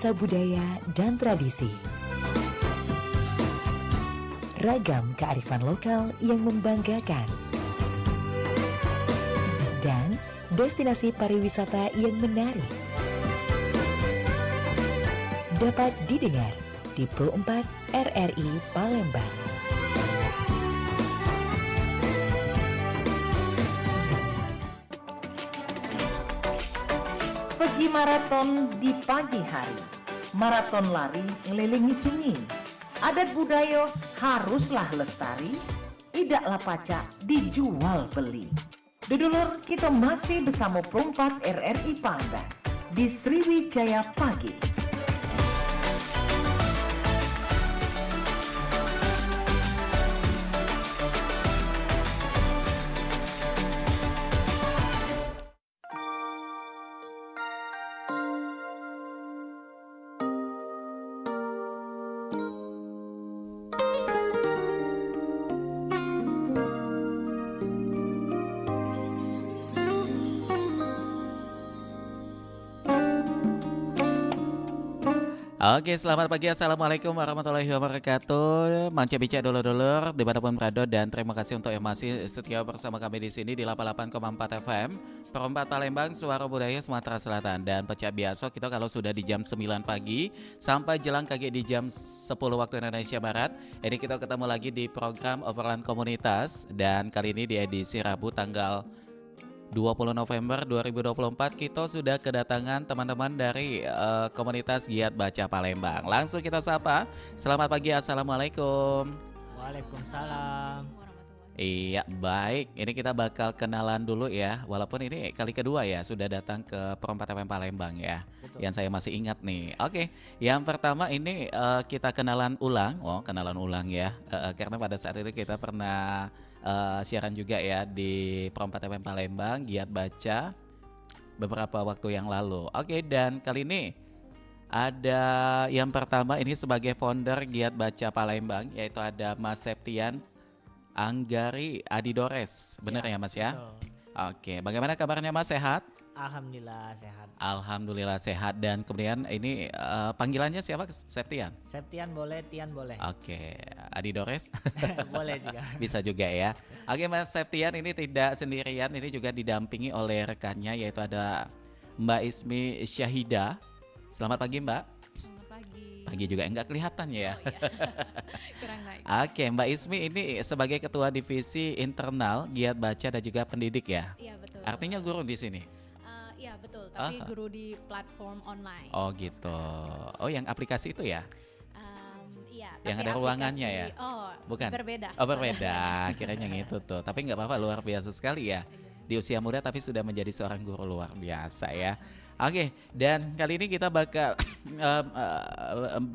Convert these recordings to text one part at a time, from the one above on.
Nuansa budaya dan tradisi. Ragam kearifan lokal yang membanggakan. Dan destinasi pariwisata yang menarik. Dapat didengar di Pro 4 RRI Palembang. Pergi maraton di pagi hari, maraton lari ngelilingi sini. Adat budaya haruslah lestari, tidaklah pacak dijual beli. Dudulur, kita masih bersama Pro 4 RRI Palembang di Sriwijaya Pagi. Oke, selamat pagi. Assalamualaikum warahmatullahi wabarakatuh. Manca bica dulur-dulur dimanapun berada, dan terima kasih untuk yang masih setia bersama kami di sini di 88,4 FM Perempat Palembang, Suara Budaya Sumatera Selatan. Dan pecah biasa kita kalau sudah di jam 9 pagi sampai jelang kaki di jam 10 waktu Indonesia Barat. Ini kita ketemu lagi di program Obrolan Komunitas, dan kali ini di edisi Rabu tanggal 20 November 2024 kita sudah kedatangan teman-teman dari komunitas Giat Baca Palembang. Langsung kita sapa. Selamat pagi, assalamualaikum. Waalaikumsalam. Iya, baik. Ini kita bakal kenalan dulu ya. Walaupun ini kali kedua ya sudah datang ke Perempat FM Palembang ya. Betul. Yang saya masih ingat nih. Oke, yang pertama ini kita kenalan ulang. Oh, kenalan ulang ya. Karena pada saat itu kita pernah siaran juga ya di Perempat FM Palembang Giat Baca beberapa waktu yang lalu. Oke, dan kali ini ada yang pertama ini sebagai founder Giat Baca Palembang, yaitu ada Mas Septian Anggari Adidores. Benar ya Mas ya? Betul. Oke, bagaimana kabarnya Mas, sehat? Alhamdulillah sehat. Alhamdulillah sehat. Dan kemudian ini panggilannya siapa, Septian? Septian boleh, Tian boleh. Oke, Adidores Boleh juga. bisa juga ya. Oke, Mas Septian ini tidak sendirian, ini juga didampingi oleh rekannya, yaitu ada Mbak Ismi Syahida. Selamat pagi Mbak. Selamat pagi. Pagi juga, enggak kelihatan ya. Oh, iya. Kurang baik. Oke, Mbak Ismi ini sebagai ketua divisi internal Giat Baca dan juga pendidik ya. Iya betul. Artinya guru di sini. Iya betul. Tapi Ah. guru di platform online. Oh gitu. Oh, yang aplikasi itu ya? Iya. Yang tapi ada ruangannya aplikasi- ya? Oh, Bukan? Berbeda. Oh berbeda, kirain yang itu tuh. Tapi nggak apa-apa, luar biasa sekali ya. Di usia muda tapi sudah menjadi seorang guru luar biasa ya. Oke, dan kali ini kita bakal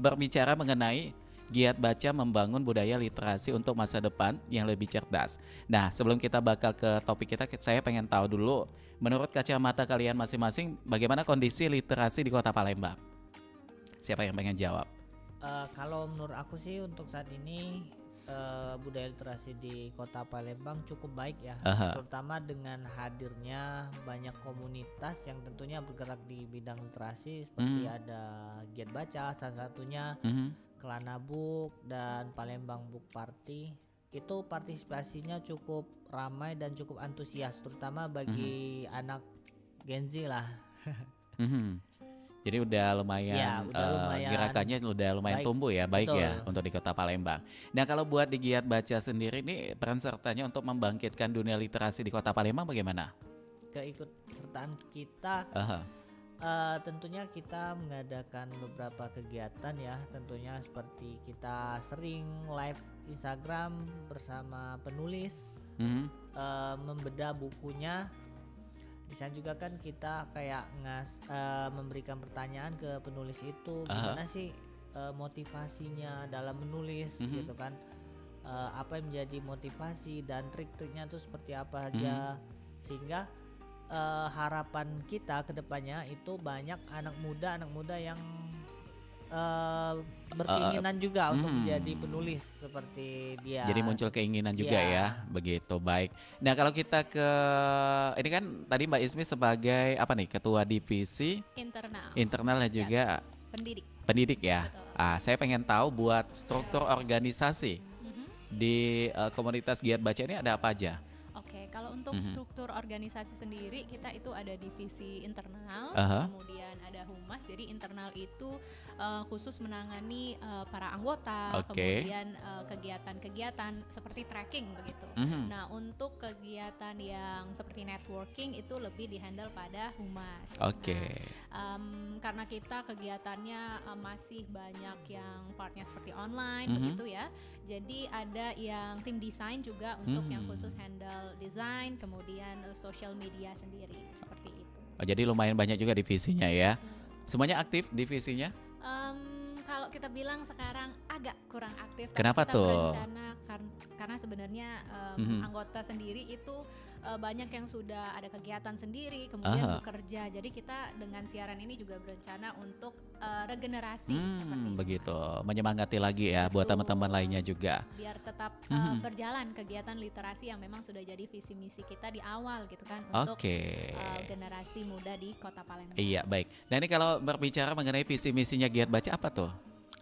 berbicara mengenai Giat Baca membangun budaya literasi untuk masa depan yang lebih cerdas. Nah, sebelum kita bakal ke topik kita, saya pengen tahu dulu, menurut kacamata kalian masing-masing, bagaimana kondisi literasi di Kota Palembang? Siapa yang pengen jawab? Kalau menurut aku sih untuk saat ini budaya literasi di Kota Palembang cukup baik ya. Aha. Terutama dengan hadirnya banyak komunitas yang tentunya bergerak di bidang literasi seperti ada Giat Baca salah satunya, Mhm. Kelana Book dan Palembang Book Party. Itu partisipasinya cukup ramai dan cukup antusias terutama bagi anak Gen Z lah. Mhm. Jadi udah lumayan, Ya, udah lumayan gerakannya udah lumayan baik. tumbuh ya, baik Betul. ya untuk di Kota Palembang. Nah, kalau buat di Giat Baca sendiri nih, peran sertanya untuk membangkitkan dunia literasi di Kota Palembang bagaimana? Keikutsertaan kita Aha. tentunya kita mengadakan beberapa kegiatan ya, tentunya seperti kita sering live Instagram bersama penulis, Mhm. membedah bukunya. Di sana juga kan kita kayak memberikan pertanyaan ke penulis itu, gimana sih motivasinya dalam menulis gitu kan, apa yang menjadi motivasi dan trik-triknya itu seperti apa aja, sehingga harapan kita ke depannya itu banyak anak muda yang berkeinginan juga untuk menjadi penulis seperti dia. Jadi muncul keinginan juga Iya. ya, begitu, baik. Nah, kalau kita ke ini kan tadi Mbak Ismi sebagai apa nih, ketua divisi Internal. internal dan juga Yes, pendidik. Pendidik ya. Betul. Saya pengen tahu buat struktur organisasi Mhm. di komunitas giat baca ini ada apa aja? Oke, kalau untuk Mhm. struktur organisasi sendiri kita itu ada divisi internal, Aha. kemudian ada humas. Jadi internal itu khusus menangani para anggota, Oke. kemudian kegiatan-kegiatan seperti tracking begitu. Mhm. Nah, untuk kegiatan yang seperti networking itu lebih dihandle pada humas. Oke. Nah, karena kita kegiatannya masih banyak yang partnya seperti online Mhm. begitu ya. Jadi ada yang tim desain juga untuk yang khusus handle desain, kemudian social media sendiri seperti itu. Oh, jadi lumayan banyak juga divisinya ya. Semuanya aktif divisinya? Kalau kita bilang sekarang agak kurang aktif, tapi Kenapa kita tuh? berencana karena sebenarnya Mhm. anggota sendiri itu banyak yang sudah ada kegiatan sendiri, kemudian Aha. bekerja. Jadi kita dengan siaran ini juga berencana untuk regenerasi seperti itu, Begitu. Mas. Menyemangati lagi ya buat Betul. teman-teman lainnya juga. Biar tetap Mhm. berjalan kegiatan literasi yang memang sudah jadi visi misi kita di awal gitu kan untuk Oke. generasi muda di Kota Palembang. Iya, baik. Nah, ini kalau berbicara mengenai visi misinya giat baca apa tuh?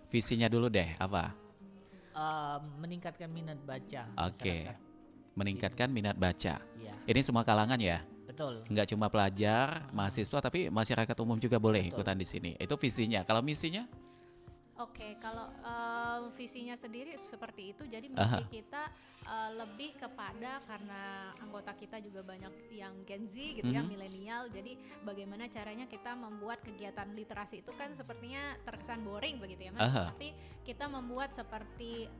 Visinya dulu deh, apa? Meningkatkan minat baca Oke. masyarakat. Meningkatkan minat baca. Iya, Ini semua kalangan ya? betul. Nggak cuma pelajar, mahasiswa, tapi masyarakat umum juga boleh Betul. ikutan di sini. Itu visinya. Kalau misinya? Oke, kalau visinya sendiri seperti itu. Jadi Aha. misi kita lebih kepada karena anggota kita juga banyak yang Gen Z gitu ya, Mhm. milenial. Jadi bagaimana caranya kita membuat kegiatan literasi itu kan sepertinya terkesan boring begitu ya, Mas. Aha. Tapi kita membuat seperti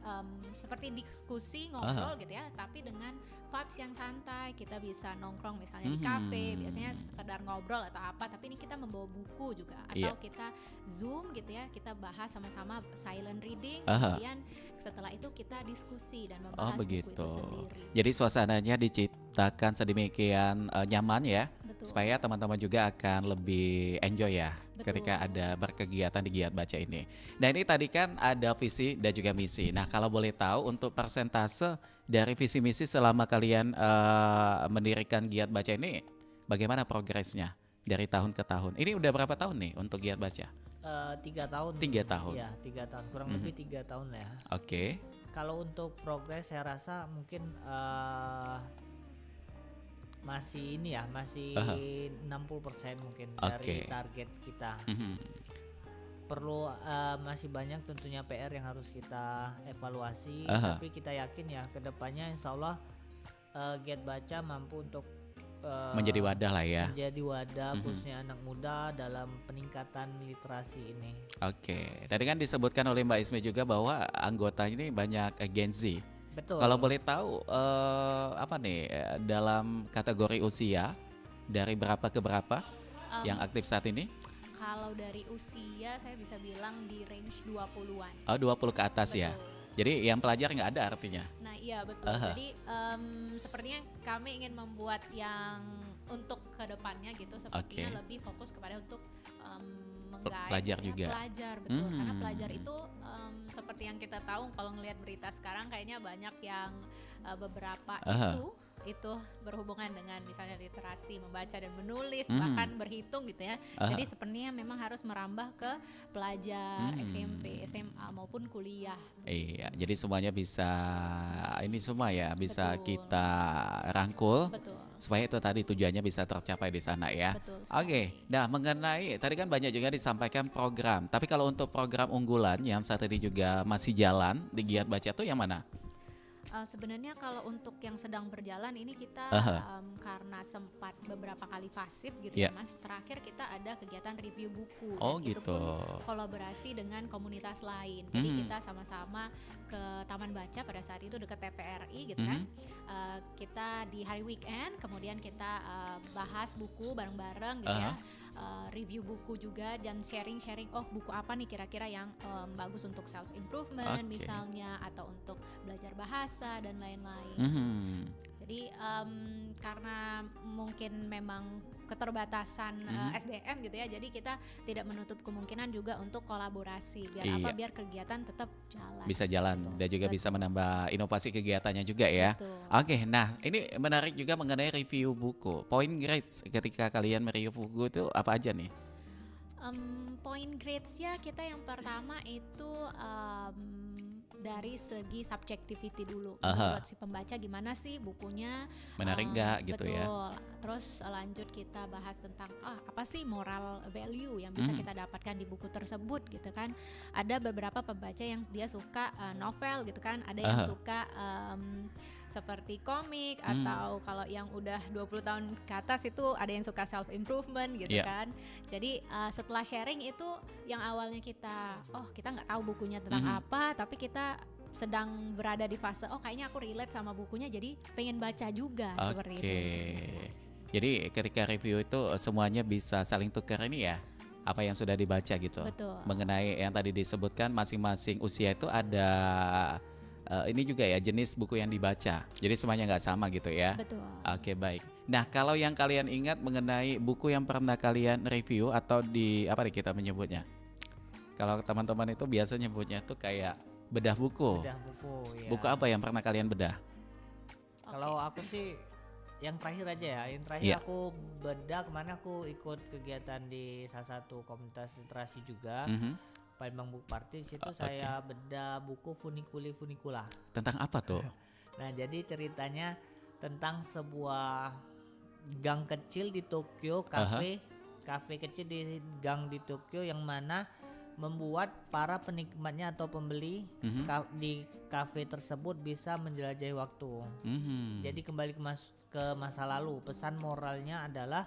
diskusi Aha. ngobrol gitu ya, tapi dengan vibes yang santai. Kita bisa nongkrong misalnya di kafe, biasanya sekedar ngobrol atau apa, tapi ini kita membawa buku juga atau Iya. kita Zoom gitu ya, kita bahas sama-sama silent reading, Aha. kemudian setelah itu kita diskusi dan Oh, membahas buku itu begitu. sendiri. Jadi suasananya diciptakan sedemikian nyaman ya, Betul. supaya teman-teman juga akan lebih enjoy ya Betul. ketika ada berkegiatan di giat baca ini. Nah, ini tadi kan ada visi dan juga misi. Nah, kalau boleh tahu untuk persentase dari visi misi selama kalian mendirikan giat baca ini, bagaimana progresnya dari tahun ke tahun? Ini udah berapa tahun nih untuk giat baca? 3 tahun. 3 tahun. Iya, 3 tahun. Kurang Mhm. lebih 3 tahun lah ya. Oke. Kalau untuk progres saya rasa mungkin masih ini ya, masih Aha. 60% mungkin Oke. dari target kita. Mhm. Perlu masih banyak tentunya PR yang harus kita evaluasi, Aha. tapi kita yakin ya kedepannya insya Allah Giat Baca mampu untuk Menjadi wadah lah ya. menjadi wadah Mhm. khususnya anak muda dalam peningkatan literasi ini. Oke. Tadi kan disebutkan oleh Mbak Ismi juga bahwa anggota ini banyak Gen Z. Betul. Kalau boleh tahu apa nih dalam kategori usia dari berapa ke berapa Um, yang aktif saat ini? Kalau dari usia saya bisa bilang di range 20-an. Oh, 20 ke atas ya. Betul. Jadi yang pelajar nggak ada artinya. Nah iya betul. Aha. Jadi sepertinya kami ingin membuat yang untuk kedepannya gitu sepertinya Oke. lebih fokus kepada untuk menggait Pelajar ya, juga. pelajar betul. Karena Hmm. pelajar itu seperti yang kita tahu kalau ngelihat berita sekarang kayaknya banyak yang beberapa Aha. isu itu berhubungan dengan misalnya literasi membaca dan menulis Hmm. bahkan berhitung gitu ya. Aha. Jadi sepertinya memang harus merambah ke pelajar Hmm. SMP, SMA maupun kuliah. Iya, jadi semuanya bisa ini semua ya bisa Betul. kita rangkul Betul. supaya itu tadi tujuannya bisa tercapai di sana ya. Betul Oke, sekali. nah mengenai tadi kan banyak juga disampaikan program, tapi kalau untuk program unggulan yang saat ini juga masih jalan di Giat Baca tuh yang mana? Sebenarnya kalau untuk yang sedang berjalan ini kita Aha. karena sempat beberapa kali fasib gitu Iya. ya Mas. Terakhir kita ada kegiatan review buku Oh dan itu gitu. pun kolaborasi dengan komunitas lain. Jadi Hmm. kita sama-sama ke Taman Baca pada saat itu dekat TPRI gitu kan. Kita di hari weekend kemudian kita bahas buku bareng-bareng gitu Aha. ya. Review buku juga dan sharing-sharing oh buku apa nih kira-kira yang bagus untuk self improvement Oke. misalnya atau untuk belajar bahasa dan lain-lain. Mhm. Jadi karena mungkin memang keterbatasan SDM gitu ya, jadi kita tidak menutup kemungkinan juga untuk kolaborasi biar apa? Iya. Biar kegiatan tetap jalan. Bisa jalan Gitu. dan juga bisa Betul. menambah inovasi kegiatannya juga ya. Betul. Oke, nah ini menarik juga mengenai review buku. Point grades ketika kalian mereview buku itu apa aja nih? Point grades-nya kita yang pertama itu dari segi subjectivity dulu. Aha. Menurut si pembaca gimana sih bukunya? Menarik nggak gitu ya? Betul. Terus lanjut kita bahas tentang apa sih moral value yang bisa kita dapatkan di buku tersebut gitu kan. Ada beberapa pembaca yang dia suka novel gitu kan. Ada yang suka seperti komik atau kalau yang udah 20 tahun ke atas itu ada yang suka self improvement gitu kan. Jadi setelah sharing itu yang awalnya kita kita nggak tahu bukunya tentang apa, tapi kita sedang berada di fase kayaknya aku relate sama bukunya jadi pengen baca juga seperti itu. Jadi ketika review itu semuanya bisa saling tukar ini ya, apa yang sudah dibaca gitu. Betul. Mengenai yang tadi disebutkan masing-masing usia itu ada ini juga ya jenis buku yang dibaca. Jadi semuanya nggak sama gitu ya. Betul. Oke, baik. Nah, kalau yang kalian ingat mengenai buku yang pernah kalian review atau di apa nih kita menyebutnya? Kalau teman-teman itu biasa nyebutnya tuh kayak bedah buku. Bedah buku ya. Buku apa yang pernah kalian bedah? Kalau aku sih yang terakhir aja ya. Yang terakhir aku bedah, kemarin aku ikut kegiatan di salah satu komunitas literasi juga. Palembang Book Party, situ saya bedah buku Funicula. Tentang apa tuh? Nah, jadi ceritanya tentang sebuah gang kecil di Tokyo, kafe kecil di gang di Tokyo yang mana membuat para penikmatnya atau pembeli di kafe tersebut bisa menjelajahi waktu. Jadi kembali ke masa lalu. Pesan moralnya adalah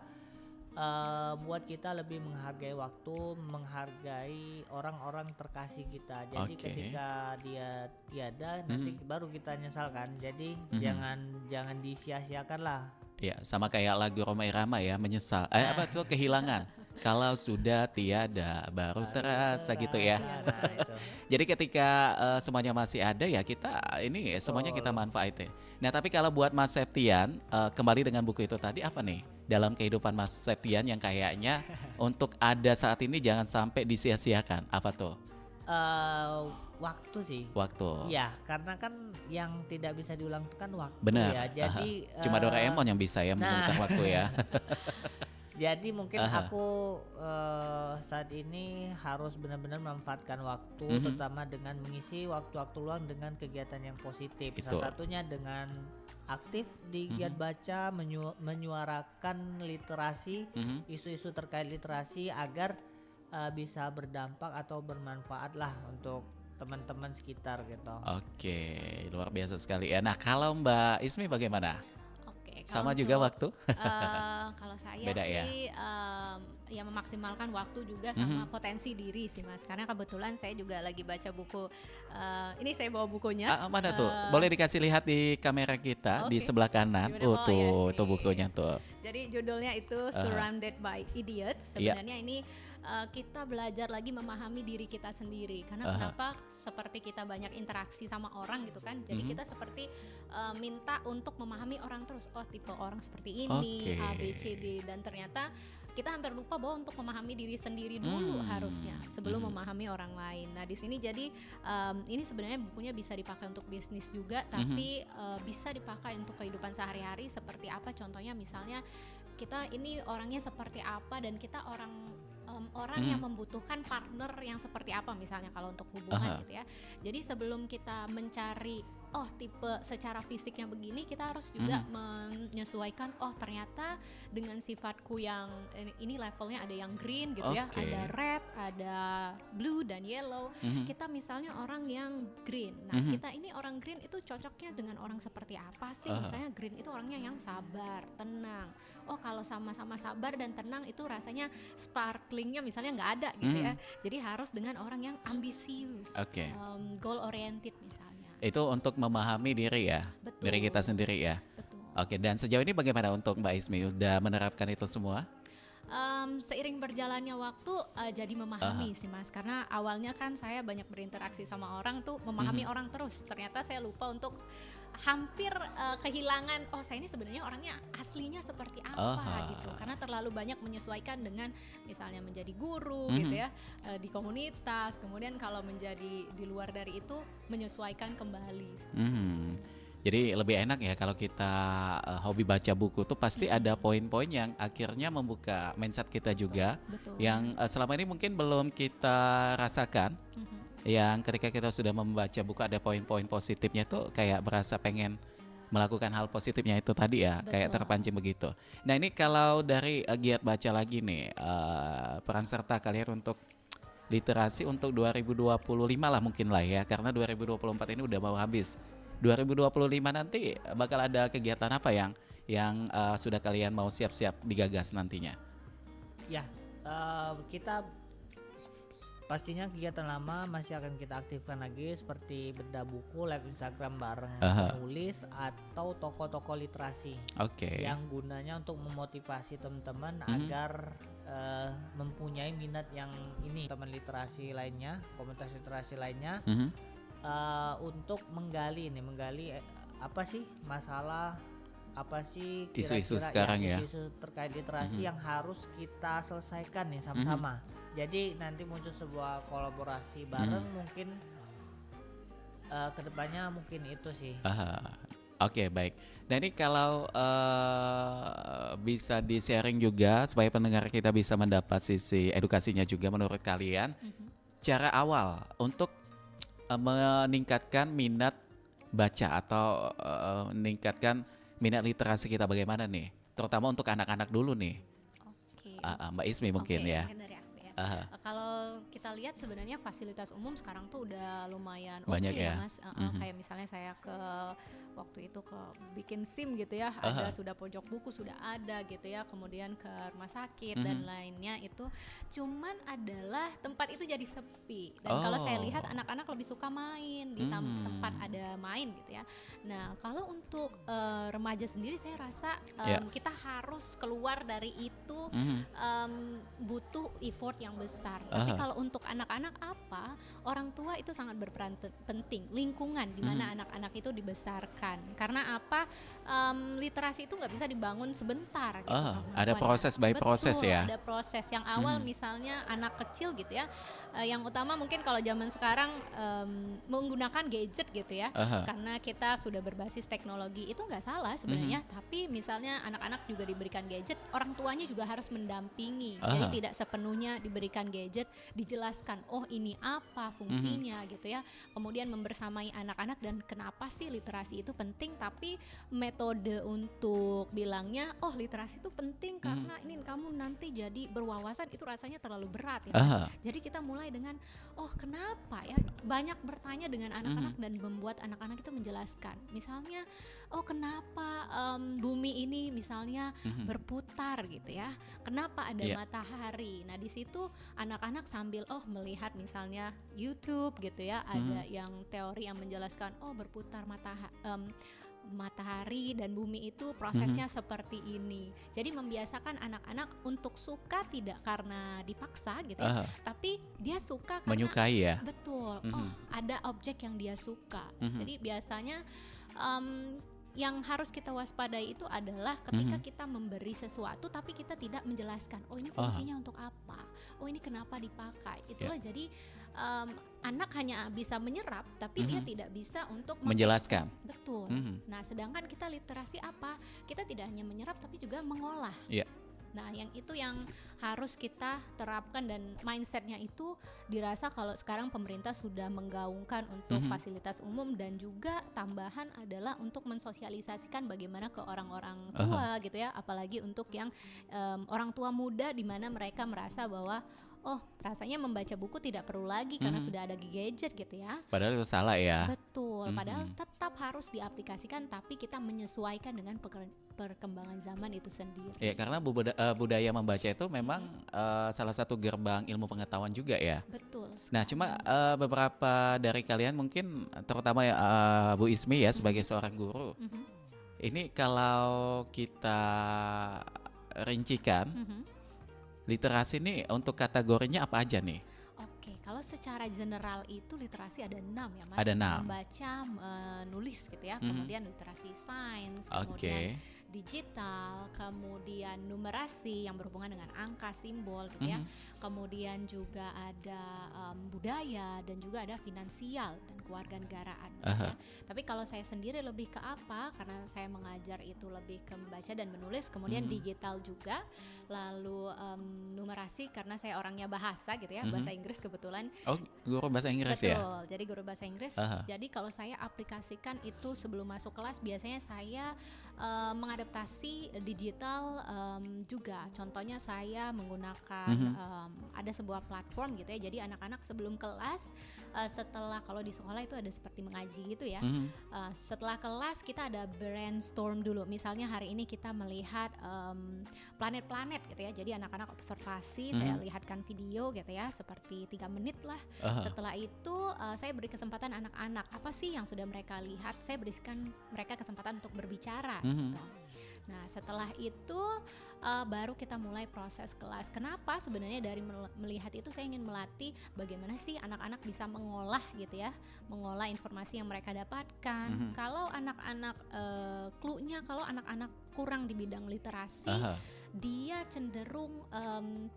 buat kita lebih menghargai waktu, menghargai orang-orang terkasih kita. Jadi ketika dia tiada nanti baru kita nyesal kan. Jadi jangan disia-siakan lah. Ya, sama kayak lagu Roma Irama ya, menyesal. Apa tuh kehilangan? Kalau sudah tiada baru terasa gitu ya. Nah, itu. Jadi ketika semuanya masih ada ya kita ini semuanya kita manfaatin. Nah, tapi kalau buat Mas Septian kembali dengan buku itu tadi apa nih dalam kehidupan Mas Septian yang kayaknya untuk ada saat ini jangan sampai disia-siakan, apa tuh? Waktu sih. Waktu. Ya, karena kan yang tidak bisa diulang itu kan waktu. Benar. Ya. Jadi cuma Doraemon yang bisa ya menggunakan waktu ya. Jadi mungkin aku saat ini harus benar-benar memanfaatkan waktu, terutama dengan mengisi waktu-waktu luang dengan kegiatan yang positif. Salah satunya dengan aktif di giat baca, menyuarakan literasi, isu-isu terkait literasi agar bisa berdampak atau bermanfaat lah untuk teman-teman sekitar gitu. Oke, luar biasa sekali ya. Nah, kalau Mbak Ismi bagaimana? Sama juga waktu? Kalau saya Beda sih ya memaksimalkan waktu juga sama potensi diri sih Mas. Karena kebetulan saya juga lagi baca buku. Ini saya bawa bukunya. Mana tuh? Boleh dikasih lihat di kamera kita di sebelah kanan. Tuh bukunya tuh. Jadi judulnya itu Surrounded by Idiots. Sebenarnya ini kita belajar lagi memahami diri kita sendiri. Karena kenapa seperti kita banyak interaksi sama orang gitu kan. Jadi kita seperti minta untuk memahami orang terus. Oh, tipe orang seperti ini, A, B, C, D. Dan ternyata kita hampir lupa bahwa untuk memahami diri sendiri dulu harusnya sebelum memahami orang lain. Nah, di sini jadi ini sebenarnya bukunya bisa dipakai untuk bisnis juga, tapi bisa dipakai untuk kehidupan sehari-hari seperti apa. Contohnya misalnya kita ini orangnya seperti apa dan kita orang yang membutuhkan partner yang seperti apa misalnya kalau untuk hubungan gitu ya. Jadi sebelum kita mencari tipe secara fisiknya begini, kita harus juga menyesuaikan ternyata dengan sifatku yang ini levelnya ada yang green gitu ya, ada red, ada blue dan yellow. Kita misalnya orang yang green. Nah, kita ini orang green itu cocoknya dengan orang seperti apa sih? Misalnya green itu orangnya yang sabar, tenang. Kalau sama-sama sabar dan tenang itu rasanya sparklingnya misalnya nggak ada gitu ya. Jadi harus dengan orang yang ambisius, goal oriented misalnya. Itu untuk memahami diri ya. Betul. Diri kita sendiri ya. Betul. Oke, dan sejauh ini bagaimana untuk Mbak Ismi? Udah menerapkan itu semua? Seiring berjalannya waktu jadi memahami sih Mas. Karena awalnya kan saya banyak berinteraksi sama orang tuh memahami orang terus. Ternyata saya lupa untuk hampir kehilangan saya ini sebenarnya orangnya aslinya seperti apa gitu. Karena terlalu banyak menyesuaikan dengan misalnya menjadi guru gitu ya, di komunitas. Kemudian kalau menjadi di luar dari itu menyesuaikan kembali. Jadi lebih enak ya kalau kita hobi baca buku tuh pasti ada poin-poin yang akhirnya membuka mindset kita juga, Betul. yang selama ini mungkin belum kita rasakan. Yang ketika kita sudah membaca buku ada poin-poin positifnya tuh kayak berasa pengen melakukan hal positifnya itu tadi ya, kayak Betul. terpancing begitu. Nah ini kalau dari giat baca lagi nih, peran serta kalian untuk literasi untuk 2025 lah mungkin lah ya, karena 2024 ini udah mau habis. 2025 nanti bakal ada kegiatan apa yang sudah kalian mau siap-siap digagas nantinya? Ya, kita pastinya kegiatan lama masih akan kita aktifkan lagi seperti bedah buku, live Instagram bareng penulis atau toko-toko literasi. Yang gunanya untuk memotivasi teman-teman agar mempunyai minat yang ini, teman literasi lainnya, komunitas literasi lainnya, untuk menggali apa sih masalah, apa sih Isu-isu kira-kira sekarang ya. isu-isu terkait literasi yang harus kita selesaikan nih sama-sama. Jadi nanti muncul sebuah kolaborasi bareng mungkin kedepannya mungkin itu sih. Oke, baik. Nah ini kalau bisa di-sharing juga supaya pendengar kita bisa mendapat sisi edukasinya juga menurut kalian, cara awal untuk meningkatkan minat baca atau meningkatkan minat literasi kita bagaimana nih? Terutama untuk anak-anak dulu nih. Oke. Mbak Ismi mungkin ya. Mungkin dari aku ya. Kalau kita lihat sebenarnya fasilitas umum sekarang tuh udah lumayan Banyak oke ya. Mas. Kayak misalnya saya waktu itu ke bikin SIM gitu ya, ada sudah pojok buku sudah ada gitu ya, kemudian ke rumah sakit dan lainnya itu, cuman adalah tempat itu jadi sepi. Dan kalau saya lihat anak-anak lebih suka main di tempat ada main gitu ya. Nah kalau untuk remaja sendiri saya rasa kita harus keluar dari itu, butuh effort yang besar. Tapi kalau untuk anak-anak apa, orang tua itu sangat berperan penting, lingkungan di mana anak-anak itu dibesarkan. Karena apa, literasi itu nggak bisa dibangun sebentar gitu. Ada proses by proses ya. Ada proses yang awal misalnya anak kecil gitu ya, yang utama mungkin kalau zaman sekarang menggunakan gadget gitu ya, karena kita sudah berbasis teknologi, itu nggak salah sebenarnya. Tapi misalnya anak-anak juga diberikan gadget, orang tuanya juga harus mendampingi. Jadi tidak sepenuhnya diberikan gadget, dijelaskan oh ini apa fungsinya gitu ya, kemudian membersamai anak-anak dan kenapa sih literasi itu penting. Tapi metode untuk bilangnya oh literasi itu penting karena ini kamu nanti jadi berwawasan, itu rasanya terlalu berat ya Mas. Jadi kita mulai dengan oh kenapa ya, banyak bertanya dengan anak-anak dan membuat anak-anak itu menjelaskan. Misalnya oh kenapa bumi ini misalnya berputar gitu ya, kenapa ada matahari. Nah di situ anak-anak sambil melihat misalnya YouTube gitu ya, ada yang teori yang menjelaskan oh berputar matahari dan bumi itu prosesnya seperti ini. Jadi membiasakan anak-anak untuk suka tidak karena dipaksa gitu ya, tapi dia suka karena menyukai ya. Betul. Oh ada objek yang dia suka. Jadi biasanya yang harus kita waspadai itu adalah ketika kita memberi sesuatu tapi kita tidak menjelaskan oh ini fungsinya untuk apa, oh ini kenapa dipakai. Itulah jadi anak hanya bisa menyerap tapi dia tidak bisa untuk menjelaskan. Betul. Nah sedangkan kita literasi apa, kita tidak hanya menyerap tapi juga mengolah. Nah yang itu yang harus kita terapkan, dan mindsetnya itu dirasa kalau sekarang pemerintah sudah menggaungkan untuk fasilitas umum, dan juga tambahan adalah untuk mensosialisasikan bagaimana ke orang-orang tua gitu ya, apalagi untuk yang orang tua muda di mana mereka merasa bahwa oh rasanya membaca buku tidak perlu lagi karena sudah ada gadget gitu ya. Padahal itu salah ya. Betul, padahal tetap harus diaplikasikan tapi kita menyesuaikan dengan perkembangan zaman itu sendiri. Ya karena budaya membaca itu memang salah satu gerbang ilmu pengetahuan juga ya. Betul. Nah cuma beberapa dari kalian mungkin terutama Bu Ismi ya sebagai seorang guru, ini kalau kita rincikan literasi ini untuk kategorinya apa aja nih? Oke, kalau secara general itu literasi ada 6 ya Mas. Ada 6. Membaca, menulis gitu ya, kemudian literasi sains, kemudian digital, kemudian numerasi yang berhubungan dengan angka, simbol gitu ya. Kemudian juga ada budaya dan juga ada finansial dan kewarganegaraan gitu ya. Tapi kalau saya sendiri lebih ke apa? Karena saya mengajar itu lebih ke membaca dan menulis, kemudian digital juga, lalu numerasi karena saya orangnya bahasa gitu ya, bahasa Inggris kebetulan. Oh, guru bahasa Inggris ya? Betul, jadi guru bahasa Inggris. Jadi kalau saya aplikasikan itu sebelum masuk kelas, biasanya saya mengadaptasi digital juga. Contohnya saya menggunakan ada sebuah platform gitu ya. Jadi anak-anak sebelum kelas, setelah kalau di sekolah itu ada seperti mengaji gitu ya. Setelah kelas kita ada brainstorm dulu. Misalnya hari ini kita melihat planet-planet gitu ya. Jadi anak-anak observasi, saya lihatkan video gitu ya, seperti 3 menit lah. Setelah itu saya beri kesempatan anak-anak, apa sih yang sudah mereka lihat, saya berikan mereka kesempatan untuk berbicara gitu. Nah setelah itu baru kita mulai proses kelas. Kenapa? Sebenarnya dari melihat itu saya ingin melatih bagaimana sih anak-anak bisa mengolah gitu ya, mengolah informasi yang mereka dapatkan. Kalau anak-anak clue-nya, kalau anak-anak kurang di bidang literasi, dia cenderung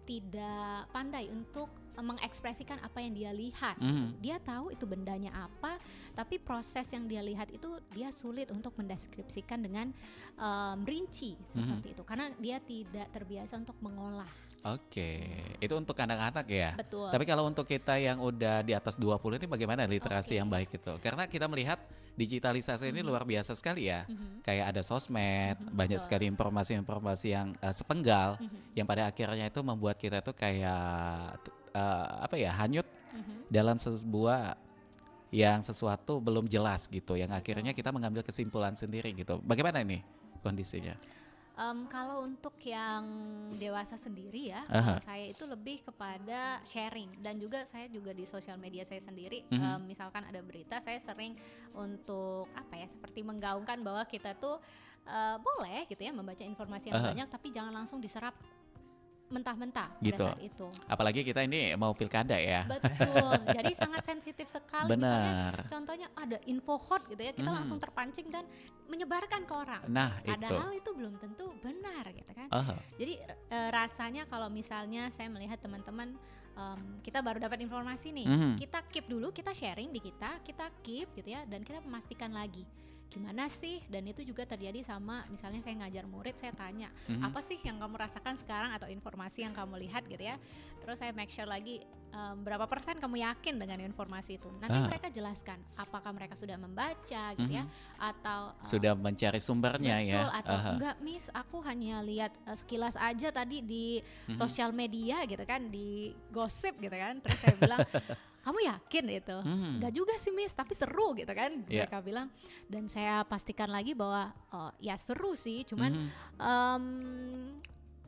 tidak pandai untuk mengekspresikan apa yang dia lihat. Dia tahu itu bendanya apa, tapi proses yang dia lihat itu dia sulit untuk mendeskripsikan dengan rinci seperti itu, karena dia tidak terbiasa untuk mengolah. Oke, itu untuk anak-anak ya. Betul. Tapi kalau untuk kita yang udah di atas 20 ini bagaimana literasi yang baik itu? Karena kita melihat digitalisasi ini luar biasa sekali ya. Kayak ada sosmed, banyak sekali informasi-informasi yang sepenggal yang pada akhirnya itu membuat kita tuh kayak hanyut dalam sebuah yang sesuatu belum jelas gitu, yang akhirnya kita mengambil kesimpulan sendiri gitu. Bagaimana ini kondisinya? Kalau untuk yang dewasa sendiri ya, kalau saya itu lebih kepada sharing, dan juga saya juga di sosial media saya sendiri, misalkan ada berita, saya sering untuk seperti menggaungkan bahwa kita tuh boleh gitu ya membaca informasi yang banyak, tapi jangan langsung diserap mentah-mentah pada Gitu. saat itu. Apalagi kita ini mau pilkada ya. Betul, jadi sangat sensitif sekali. Benar. Misalnya contohnya ada info hot gitu ya, kita langsung terpancing dan menyebarkan ke orang. Nah, Padahal itu belum tentu benar gitu kan. Jadi rasanya kalau misalnya saya melihat teman-teman, kita baru dapat informasi nih, kita keep dulu, kita sharing di kita keep gitu ya, dan kita memastikan lagi gimana sih. Dan itu juga terjadi sama misalnya saya ngajar murid, saya tanya apa sih yang kamu rasakan sekarang atau informasi yang kamu lihat gitu ya, terus saya make sure lagi berapa persen kamu yakin dengan informasi itu. Nanti mereka jelaskan apakah mereka sudah membaca gitu ya, atau sudah mencari sumbernya betul, ya. atau enggak Miss, aku hanya lihat sekilas aja tadi di sosial media gitu kan, di gosip gitu kan. Terus saya bilang kamu yakin itu? Enggak juga sih Miss, tapi seru gitu kan, mereka bilang. Dan saya pastikan lagi bahwa ya seru sih, cuman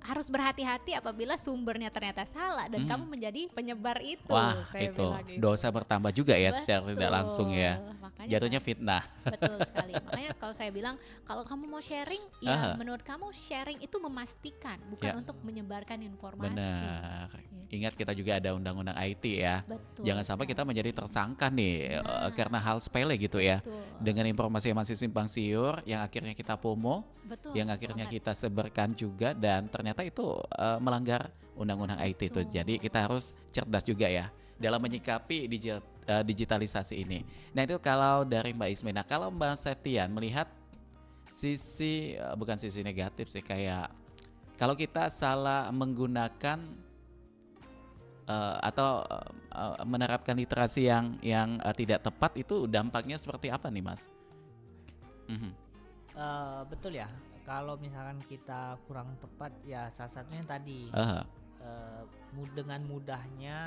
harus berhati-hati apabila sumbernya ternyata salah dan kamu menjadi penyebar itu. Wah, saya itu bilang gitu. dosa bertambah juga ya secara tidak Betul. langsung ya. Makanya Jatuhnya fitnah. betul sekali. Makanya kalau saya bilang, kalau kamu mau sharing, ya menurut kamu sharing itu memastikan, bukan untuk menyebarkan informasi. Benar. Gitu. Ingat kita juga ada undang-undang IT ya. Betul. Jangan sampai kita menjadi tersangka nih karena hal sepele gitu ya. Betul. Dengan informasi yang masih simpang siur yang akhirnya kita FOMO, Betul. yang akhirnya banget. kita sebarkan juga, dan ternyata itu melanggar undang-undang IT itu. Jadi kita harus cerdas juga ya dalam menyikapi digitalisasi ini. Nah itu kalau dari Mbak Ismina. Kalau Mbak Septian melihat sisi bukan sisi negatif sih, kayak kalau kita salah menggunakan atau menerapkan literasi yang tidak tepat, itu dampaknya seperti apa nih Mas? Betul ya, kalau misalkan kita kurang tepat ya salah satunya tadi dengan mudahnya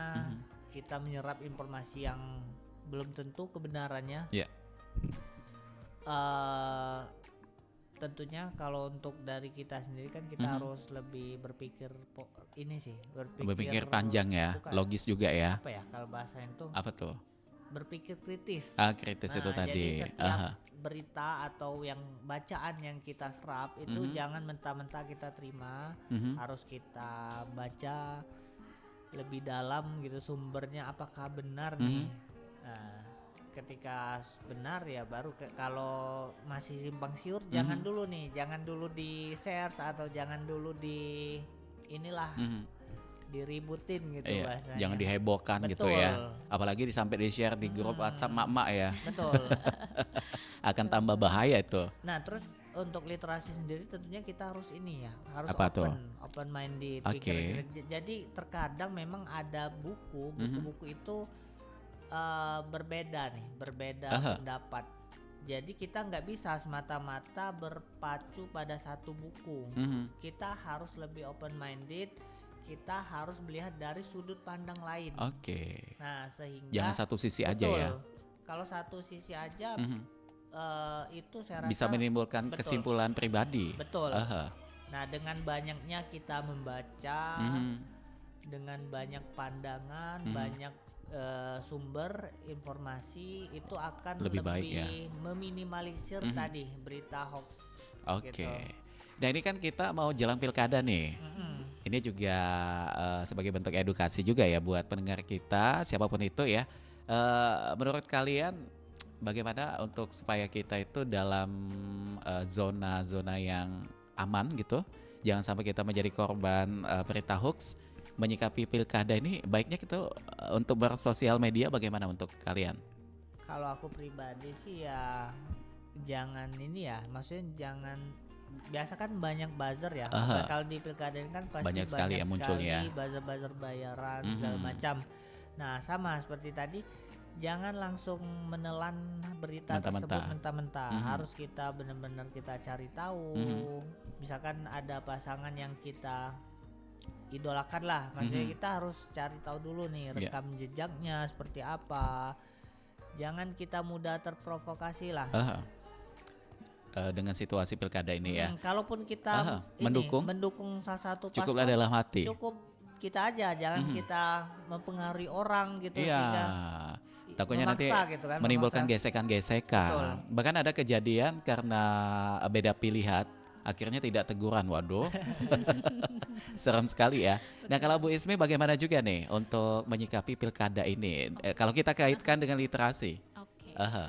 kita menyerap informasi yang belum tentu kebenarannya. Tentunya kalau untuk dari kita sendiri kan kita harus lebih berpikir Berpikir panjang ya, bukan, logis juga ya. apa ya kalau bahasanya itu Apa tuh? berpikir kritis. Kritis itu tadi. Jadi setiap berita atau yang bacaan yang kita serap itu jangan mentah-mentah kita terima, harus kita baca lebih dalam gitu sumbernya apakah benar nih. ketika benar ya baru kalau masih simpang siur jangan dulu di share atau jangan dulu di inilah diributin gitu Iya, bahasanya. jangan dihebohkan gitu Betul. ya. Apalagi sampai di-share di grup WhatsApp mak-mak ya. Betul. Akan tambah bahaya itu. Nah, terus untuk literasi sendiri tentunya kita harus harus Apa tuh? open minded. Oke. Jadi terkadang memang ada buku-buku itu berbeda pendapat. Jadi kita nggak bisa semata-mata berpacu pada satu buku. Kita harus lebih open minded. Kita harus melihat dari sudut pandang lain. Oke. Nah, sehingga Jangan satu sisi aja betul. ya. Kalau satu sisi aja itu saya rasa Bisa menimbulkan betul. kesimpulan pribadi. Betul. Aha. Nah, dengan banyaknya kita membaca, dengan banyak pandangan, banyak sumber informasi itu akan Lebih baik ya. meminimalisir tadi berita hoax. Oke. Gitu. Nah ini kan kita mau jelang pilkada nih. Ini juga sebagai bentuk edukasi juga ya buat pendengar kita siapapun itu ya. Menurut kalian bagaimana untuk supaya kita itu dalam zona-zona yang aman gitu, jangan sampai kita menjadi korban berita hoax. Menyikapi pilkada ini baiknya gitu untuk bersosial media bagaimana untuk kalian? Kalau aku pribadi sih ya jangan maksudnya jangan, biasa kan banyak buzzer ya. Kalau di pilkada ini kan pasti Banyak sekali yang muncul ya. Buzzer bayaran segala macam. Nah, sama seperti tadi, jangan langsung menelan berita tersebut mentah-mentah. Harus kita benar-benar kita cari tahu. Misalkan ada pasangan yang kita idolakan lah, maksudnya kita harus cari tahu dulu nih rekam jejaknya seperti apa. Jangan kita mudah terprovokasi lah. Dengan situasi pilkada ini ya. Kalaupun kita mendukung salah satu paslon, Cukup dalam hati. Cukup kita aja, jangan kita mempengaruhi orang gitu Iya. sehingga Takutnya nanti gitu kan, menimbulkan memaksa. gesekan-gesekan. Bahkan ada kejadian karena beda pilihan, akhirnya tidak teguran. Waduh, serem sekali ya. Nah kalau Bu Ismi bagaimana juga nih untuk menyikapi pilkada ini? Kalau kita kaitkan dengan literasi. Oke. Aha.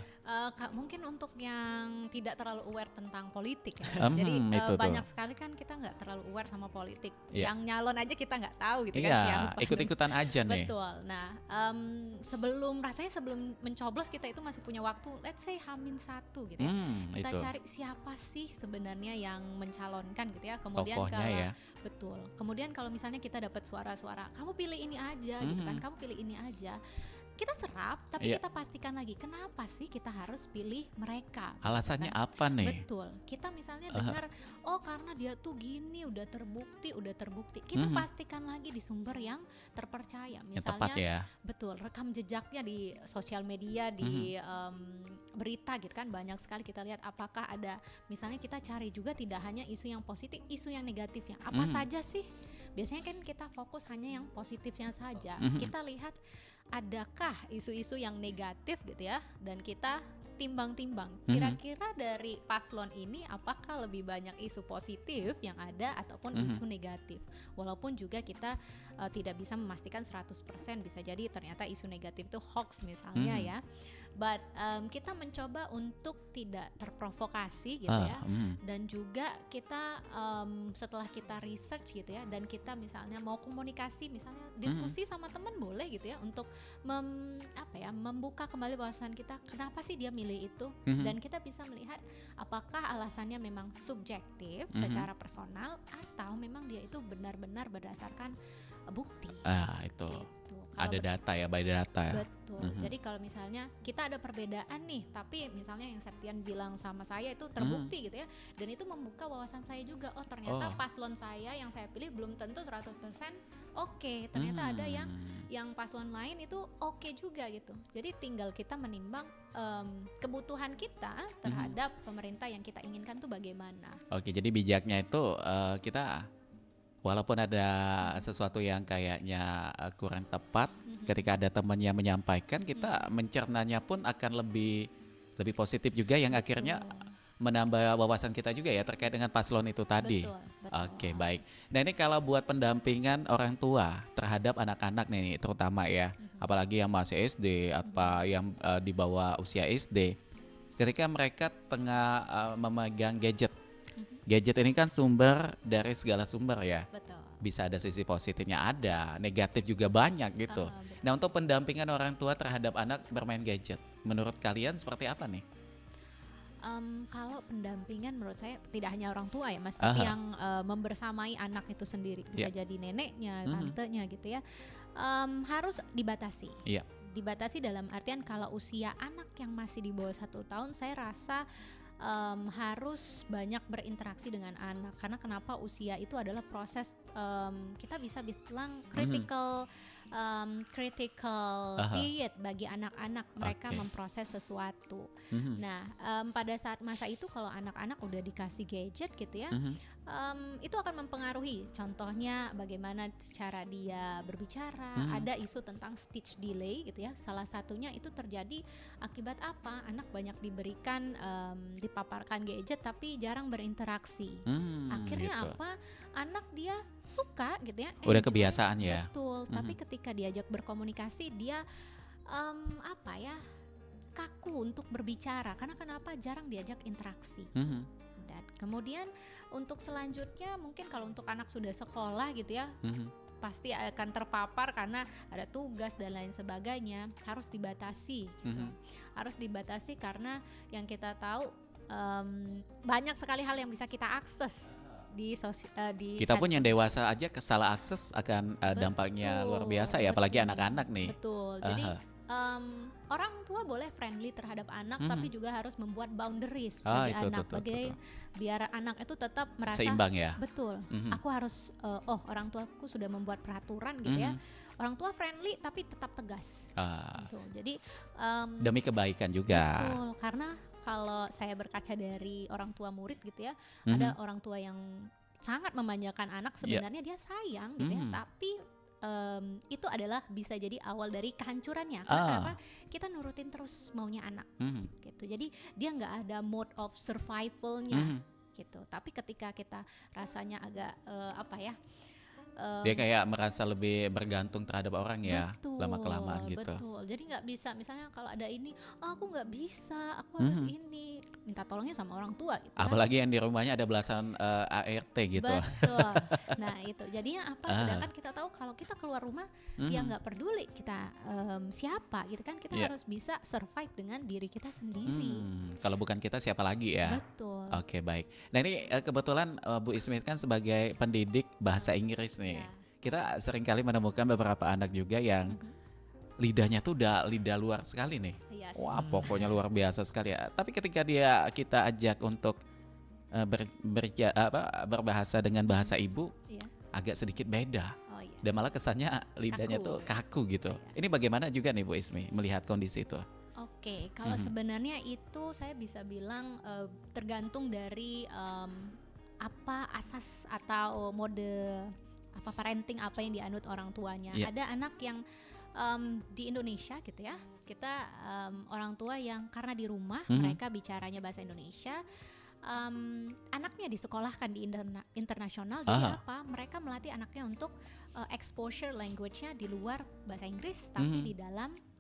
Mungkin untuk yang tidak terlalu aware tentang politik ya. Jadi itu tuh. banyak sekali kan kita nggak terlalu aware sama politik. Iya. Yang nyalon aja kita nggak tahu gitu kan Iya, siapa. ikut-ikutan aja nih. Betul. Nah, sebelum mencoblos kita itu masih punya waktu, let's say H-1 gitu ya. Kita Itu. cari siapa sih sebenarnya yang mencalonkan gitu ya. Kemudian Tokohnya kalau ya. betul. Kemudian kalau misalnya kita dapat suara-suara, kamu pilih ini aja gitu kan, kamu pilih ini aja. Kita serap, tapi Iya. kita pastikan lagi kenapa sih kita harus pilih mereka. Alasannya Kan? apa nih? Betul. Kita misalnya dengar, oh karena dia tuh gini, udah terbukti. Kita pastikan lagi di sumber yang terpercaya. Yang tepat Misalnya, ya. betul, rekam jejaknya di sosial media, di berita gitu kan, banyak sekali kita lihat apakah ada. Misalnya kita cari juga tidak hanya isu yang positif, isu yang negatifnya. Apa saja sih? Biasanya kan kita fokus hanya yang positifnya saja. Kita lihat adakah isu-isu yang negatif gitu ya, dan kita timbang-timbang kira-kira dari paslon ini apakah lebih banyak isu positif yang ada ataupun isu negatif. Walaupun juga kita tidak bisa memastikan 100%, bisa jadi ternyata isu negatif itu hoax misalnya ya. But kita mencoba untuk tidak terprovokasi gitu ya. Dan juga kita setelah kita research gitu ya, dan kita misalnya mau komunikasi, misalnya diskusi sama teman boleh gitu ya, untuk membuka kembali wawasan kita kenapa sih dia milih itu. Dan kita bisa melihat apakah alasannya memang subjektif secara personal atau memang dia itu benar-benar berdasarkan bukti. Itu. Gitu. Ada data ya, by data ya. Betul. Jadi kalau misalnya kita ada perbedaan nih, tapi misalnya yang Septian bilang sama saya itu terbukti gitu ya, dan itu membuka wawasan saya juga. Oh ternyata paslon saya yang saya pilih belum tentu 100% oke. Ternyata ada yang paslon lain itu oke juga gitu. Jadi tinggal kita menimbang kebutuhan kita terhadap pemerintah yang kita inginkan tuh bagaimana. Oke, jadi bijaknya itu kita walaupun ada sesuatu yang kayaknya kurang tepat, ketika ada teman yang menyampaikan, kita mencernanya pun akan lebih positif juga, yang akhirnya menambah wawasan kita juga ya terkait dengan paslon itu tadi. Betul. Oke, baik. Nah ini kalau buat pendampingan orang tua terhadap anak-anak nih terutama ya, apalagi yang masih SD, apa yang di bawah usia SD, ketika mereka tengah memegang gadget. Gadget ini kan sumber dari segala sumber ya. Betul. Bisa ada sisi positifnya, ada negatif juga banyak gitu. Betul. Nah, untuk pendampingan orang tua terhadap anak bermain gadget, menurut kalian seperti apa nih? Kalau pendampingan menurut saya tidak hanya orang tua ya Mas, tapi yang membersamai anak itu sendiri, bisa jadi neneknya, tantenya gitu ya, harus dibatasi. Dibatasi dalam artian kalau usia anak yang masih di bawah 1 tahun, saya rasa harus banyak berinteraksi dengan anak, karena kenapa, usia itu adalah proses kita bisa bilang critical period bagi anak-anak, mereka memproses sesuatu. Nah, pada saat masa itu kalau anak-anak udah dikasih gadget gitu ya, itu akan mempengaruhi. Contohnya bagaimana cara dia berbicara, ada isu tentang speech delay gitu ya. Salah satunya itu terjadi akibat apa? Anak banyak diberikan dipaparkan gadget tapi jarang berinteraksi. Akhirnya gitu. apa? Anak dia suka gitu ya. Udah kebiasaan ya. Betul. Tapi ketika diajak berkomunikasi dia kaku untuk berbicara. Karena kenapa? Jarang diajak interaksi. Dan kemudian untuk selanjutnya mungkin kalau untuk anak sudah sekolah gitu ya, pasti akan terpapar karena ada tugas dan lain sebagainya, harus dibatasi gitu. Harus dibatasi karena yang kita tahu banyak sekali hal yang bisa kita akses di kita pun yang dewasa aja salah akses akan dampaknya luar biasa ya, apalagi anak-anak nih. Betul. Jadi orang tua boleh friendly terhadap anak, tapi juga harus membuat boundaries bagi anak, biar anak itu tetap merasa seimbang ya. Betul. Aku harus orang tuaku sudah membuat peraturan gitu ya. Orang tua friendly tapi tetap tegas. Gitu. Jadi demi kebaikan juga. Betul. Karena kalau saya berkaca dari orang tua murid gitu ya, ada orang tua yang sangat memanjakan anak, sebenarnya dia sayang gitu ya, tapi itu adalah bisa jadi awal dari kehancurannya. Karena kita nurutin terus maunya anak gitu. Jadi dia nggak ada mode of survivalnya gitu. Tapi ketika kita rasanya agak dia kayak merasa lebih bergantung terhadap orang ya, lama-kelamaan gitu. Betul. Jadi nggak bisa, misalnya kalau ada ini, aku nggak bisa, aku harus ini, minta tolongnya sama orang tua gitu. Apalagi yang di rumahnya ada belasan ART gitu. Betul. Nah itu jadinya apa? Sedangkan kita tahu kalau kita keluar rumah, ya nggak peduli kita siapa gitu kan, kita harus bisa survive dengan diri kita sendiri. Kalau bukan kita siapa lagi ya? Betul. Oke, baik. Nah ini kebetulan Bu Ismi kan sebagai pendidik bahasa Inggris nih. Kita seringkali menemukan beberapa anak juga yang lidahnya tuh udah lidah luar sekali nih. Wah, pokoknya luar biasa sekali ya. Tapi ketika kita ajak untuk berbahasa dengan bahasa ibu, agak sedikit beda. Dan malah kesannya lidahnya tuh kaku gitu. Ini bagaimana juga nih Bu Ismi melihat kondisi itu? Oke, kalau sebenarnya itu saya bisa bilang tergantung dari apa asas atau mode parenting apa yang dianut orang tuanya. Ada anak yang di Indonesia gitu ya, kita orang tua yang karena di rumah mereka bicaranya bahasa Indonesia, anaknya disekolahkan di internasional. Jadi apa? Mereka melatih anaknya untuk exposure language-nya di luar bahasa Inggris, tapi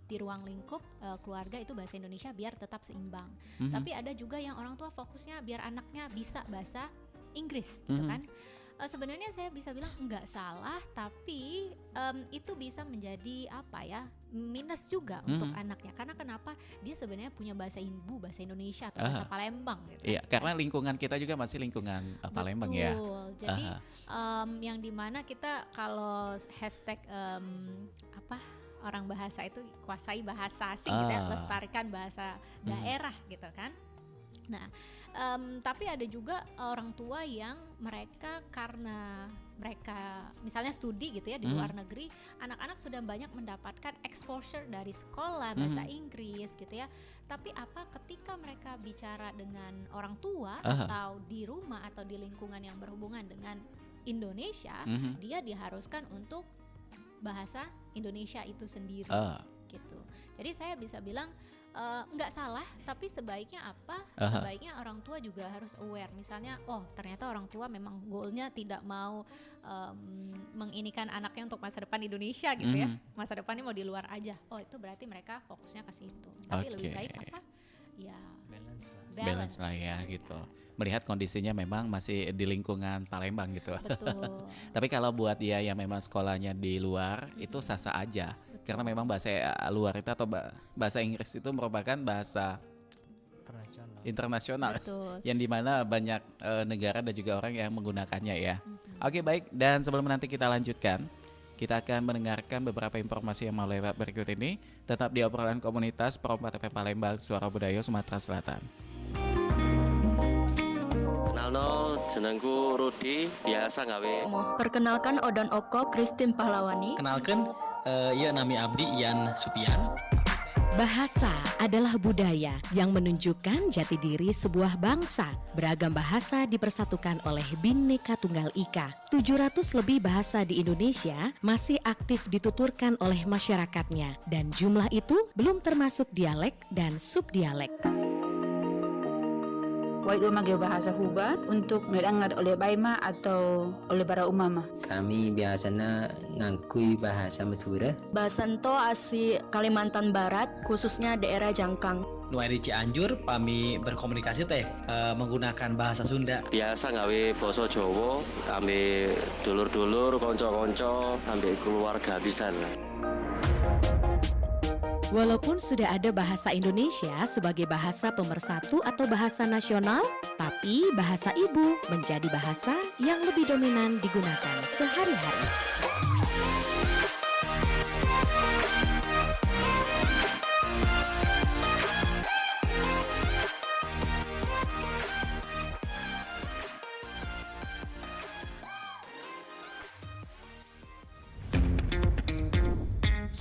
di ruang lingkup keluarga itu bahasa Indonesia biar tetap seimbang. Tapi ada juga yang orang tua fokusnya biar anaknya bisa bahasa Inggris gitu kan. Sebenarnya saya bisa bilang nggak salah, tapi itu bisa menjadi minus juga untuk anaknya. Karena kenapa? Dia sebenarnya punya bahasa ibu, bahasa Indonesia atau bahasa Palembang gitu. Iya, karena lingkungan kita juga masih lingkungan Palembang ya. Betul. Jadi yang dimana kita kalau hashtag orang bahasa itu kuasai bahasa asing gitu ya, lestarikan bahasa daerah gitu kan. Nah, tapi ada juga orang tua yang mereka karena mereka misalnya studi gitu ya di luar negeri, anak-anak sudah banyak mendapatkan exposure dari sekolah bahasa Inggris gitu ya. Tapi ketika mereka bicara dengan orang tua atau di rumah atau di lingkungan yang berhubungan dengan Indonesia, dia diharuskan untuk bahasa Indonesia itu sendiri. gitu. Jadi saya bisa bilang nggak salah, tapi sebaiknya apa? Sebaiknya orang tua juga harus aware. Misalnya, oh ternyata orang tua memang goalnya tidak mau menginikan anaknya untuk masa depan Indonesia gitu ya. Masa depannya mau di luar aja. Oh itu berarti mereka fokusnya ke situ. Tapi lebih baik apa? Ya balance lah ya gitu. Melihat kondisinya memang masih di lingkungan Palembang gitu. Betul. Tapi kalau buat dia yang memang sekolahnya di luar itu sah-sah aja. Karena memang bahasa luar itu atau bahasa Inggris itu merupakan bahasa internasional. Betul. Yang dimana banyak negara dan juga orang yang menggunakannya ya. Oke baik, dan sebelum nanti kita lanjutkan, kita akan mendengarkan beberapa informasi yang mau lewat berikut ini. Tetap di obrolan komunitas Perompak FM Palembang, Suara Budaya Sumatera Selatan. Kenalno, jenengku Rudi, biasa gawe. Perkenalkan Odon Oko Christine Pahlawani. Kenalkan, ya nami Abdi Ian Supian. Bahasa adalah budaya yang menunjukkan jati diri sebuah bangsa. Beragam bahasa dipersatukan oleh Bhinneka Tunggal Ika. 700 lebih bahasa di Indonesia masih aktif dituturkan oleh masyarakatnya. Dan jumlah itu belum termasuk dialek dan subdialek. Wai rumah bahasa Huban untuk didengar oleh Baima atau oleh para umama. Kami biasanya ngakui bahasa Madura. Basanto asi Kalimantan Barat, khususnya daerah Jangkang. Nuai di Cianjur, kami berkomunikasi menggunakan bahasa Sunda. Biasa gawe basa Jawa, ambil dulur-dulur, konco-konco, ambil keluarga bisa lah. Walaupun sudah ada bahasa Indonesia sebagai bahasa pemersatu atau bahasa nasional, tapi bahasa ibu menjadi bahasa yang lebih dominan digunakan sehari-hari.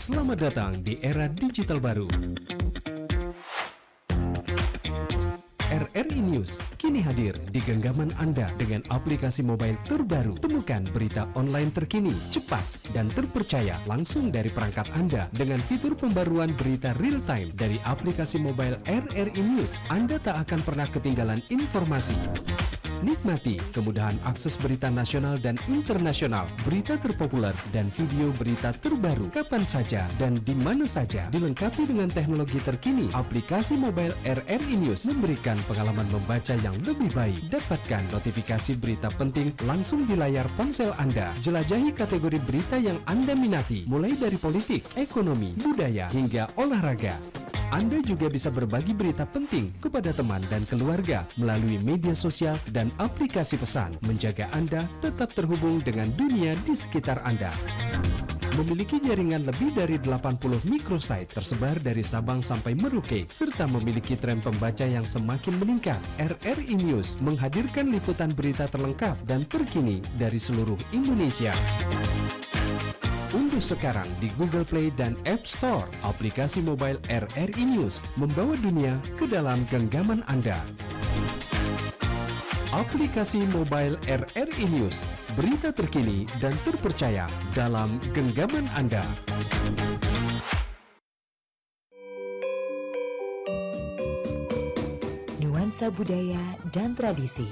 Selamat datang di era digital baru. RRI News kini hadir di genggaman Anda dengan aplikasi mobile terbaru. Temukan berita online terkini, cepat, dan terpercaya langsung dari perangkat Anda dengan fitur pembaruan berita real time dari aplikasi mobile RRI News. Anda tak akan pernah ketinggalan informasi. Nikmati kemudahan akses berita nasional dan internasional, berita terpopuler, dan video berita terbaru kapan saja dan di mana saja. Dilengkapi dengan teknologi terkini, aplikasi mobile RRI News memberikan pengalaman membaca yang lebih baik. Dapatkan notifikasi berita penting langsung di layar ponsel Anda. Jelajahi kategori berita yang Anda minati, mulai dari politik, ekonomi, budaya, hingga olahraga. Anda juga bisa berbagi berita penting kepada teman dan keluarga melalui media sosial dan aplikasi pesan, menjaga Anda tetap terhubung dengan dunia di sekitar Anda. Memiliki jaringan lebih dari 80 microsite tersebar dari Sabang sampai Merauke, serta memiliki tren pembaca yang semakin meningkat. RRI News menghadirkan liputan berita terlengkap dan terkini dari seluruh Indonesia. Unduh sekarang di Google Play dan App Store aplikasi mobile RRI News, membawa dunia ke dalam genggaman Anda. Aplikasi mobile RRI News, berita terkini dan terpercaya dalam genggaman Anda. Nuansa budaya dan tradisi.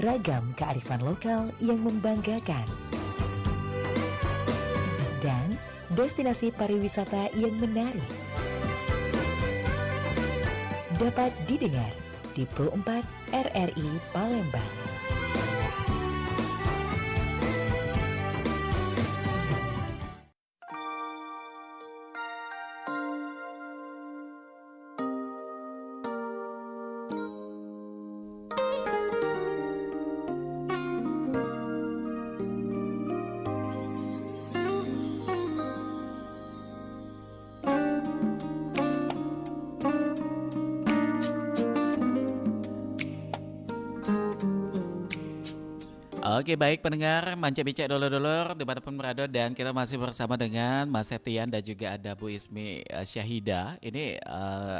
Ragam kearifan lokal yang membanggakan. Dan destinasi pariwisata yang menarik. Dapat didengar di Pro 4 RRI Palembang. Oke, baik pendengar Mance Bincang Dulur-dulur dimanapun berada, dan kita masih bersama dengan Mas Septian dan juga ada Bu Ismi Syahida. Ini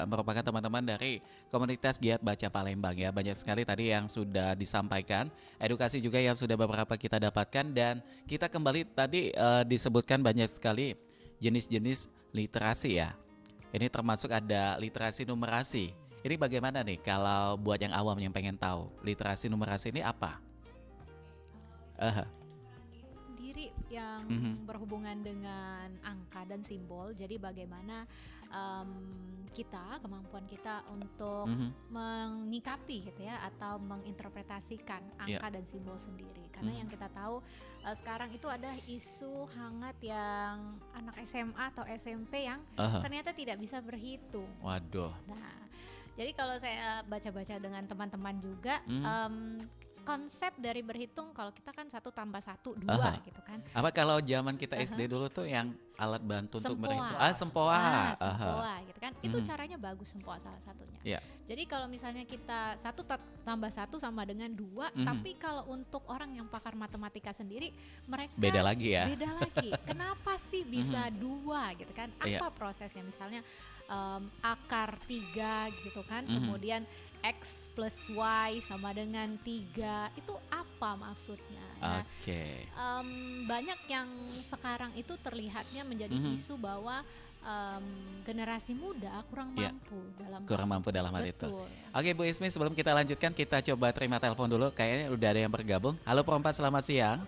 merupakan teman-teman dari komunitas Giat Baca Palembang ya. Banyak sekali tadi yang sudah disampaikan, edukasi juga yang sudah beberapa kita dapatkan, dan kita kembali tadi disebutkan banyak sekali jenis-jenis literasi ya. Ini termasuk ada literasi numerasi. Ini bagaimana nih kalau buat yang awam yang pengen tahu literasi numerasi ini apa? Sendiri yang berhubungan dengan angka dan simbol. Jadi bagaimana kemampuan kita untuk menyikapi gitu ya, atau menginterpretasikan angka dan simbol sendiri. Karena yang kita tahu sekarang itu ada isu hangat yang anak SMA atau SMP yang ternyata tidak bisa berhitung. Waduh. Nah, jadi kalau saya baca-baca dengan teman-teman juga, konsep dari berhitung, kalau kita kan 1 tambah 1 2 gitu kan. Apa kalau zaman kita SD dulu tuh yang alat bantu untuk berhitung? Sempoa. Sempoa. Sempoa gitu kan. Itu caranya bagus, sempoa salah satunya. Yeah. Jadi kalau misalnya kita 1 tambah 1 sama dengan 2, tapi kalau untuk orang yang pakar matematika sendiri, mereka beda lagi ya. Beda lagi. Kenapa sih bisa 2 gitu kan? Apa prosesnya? Misalnya akar 3 gitu kan. Kemudian X plus Y sama dengan 3, itu apa maksudnya? Nah, banyak yang sekarang itu terlihatnya menjadi isu bahwa generasi muda kurang mampu dalam hal itu. Oke Bu Ismi, sebelum kita lanjutkan kita coba terima telepon dulu. Kayaknya udah ada yang bergabung. Halo Perempat, selamat siang.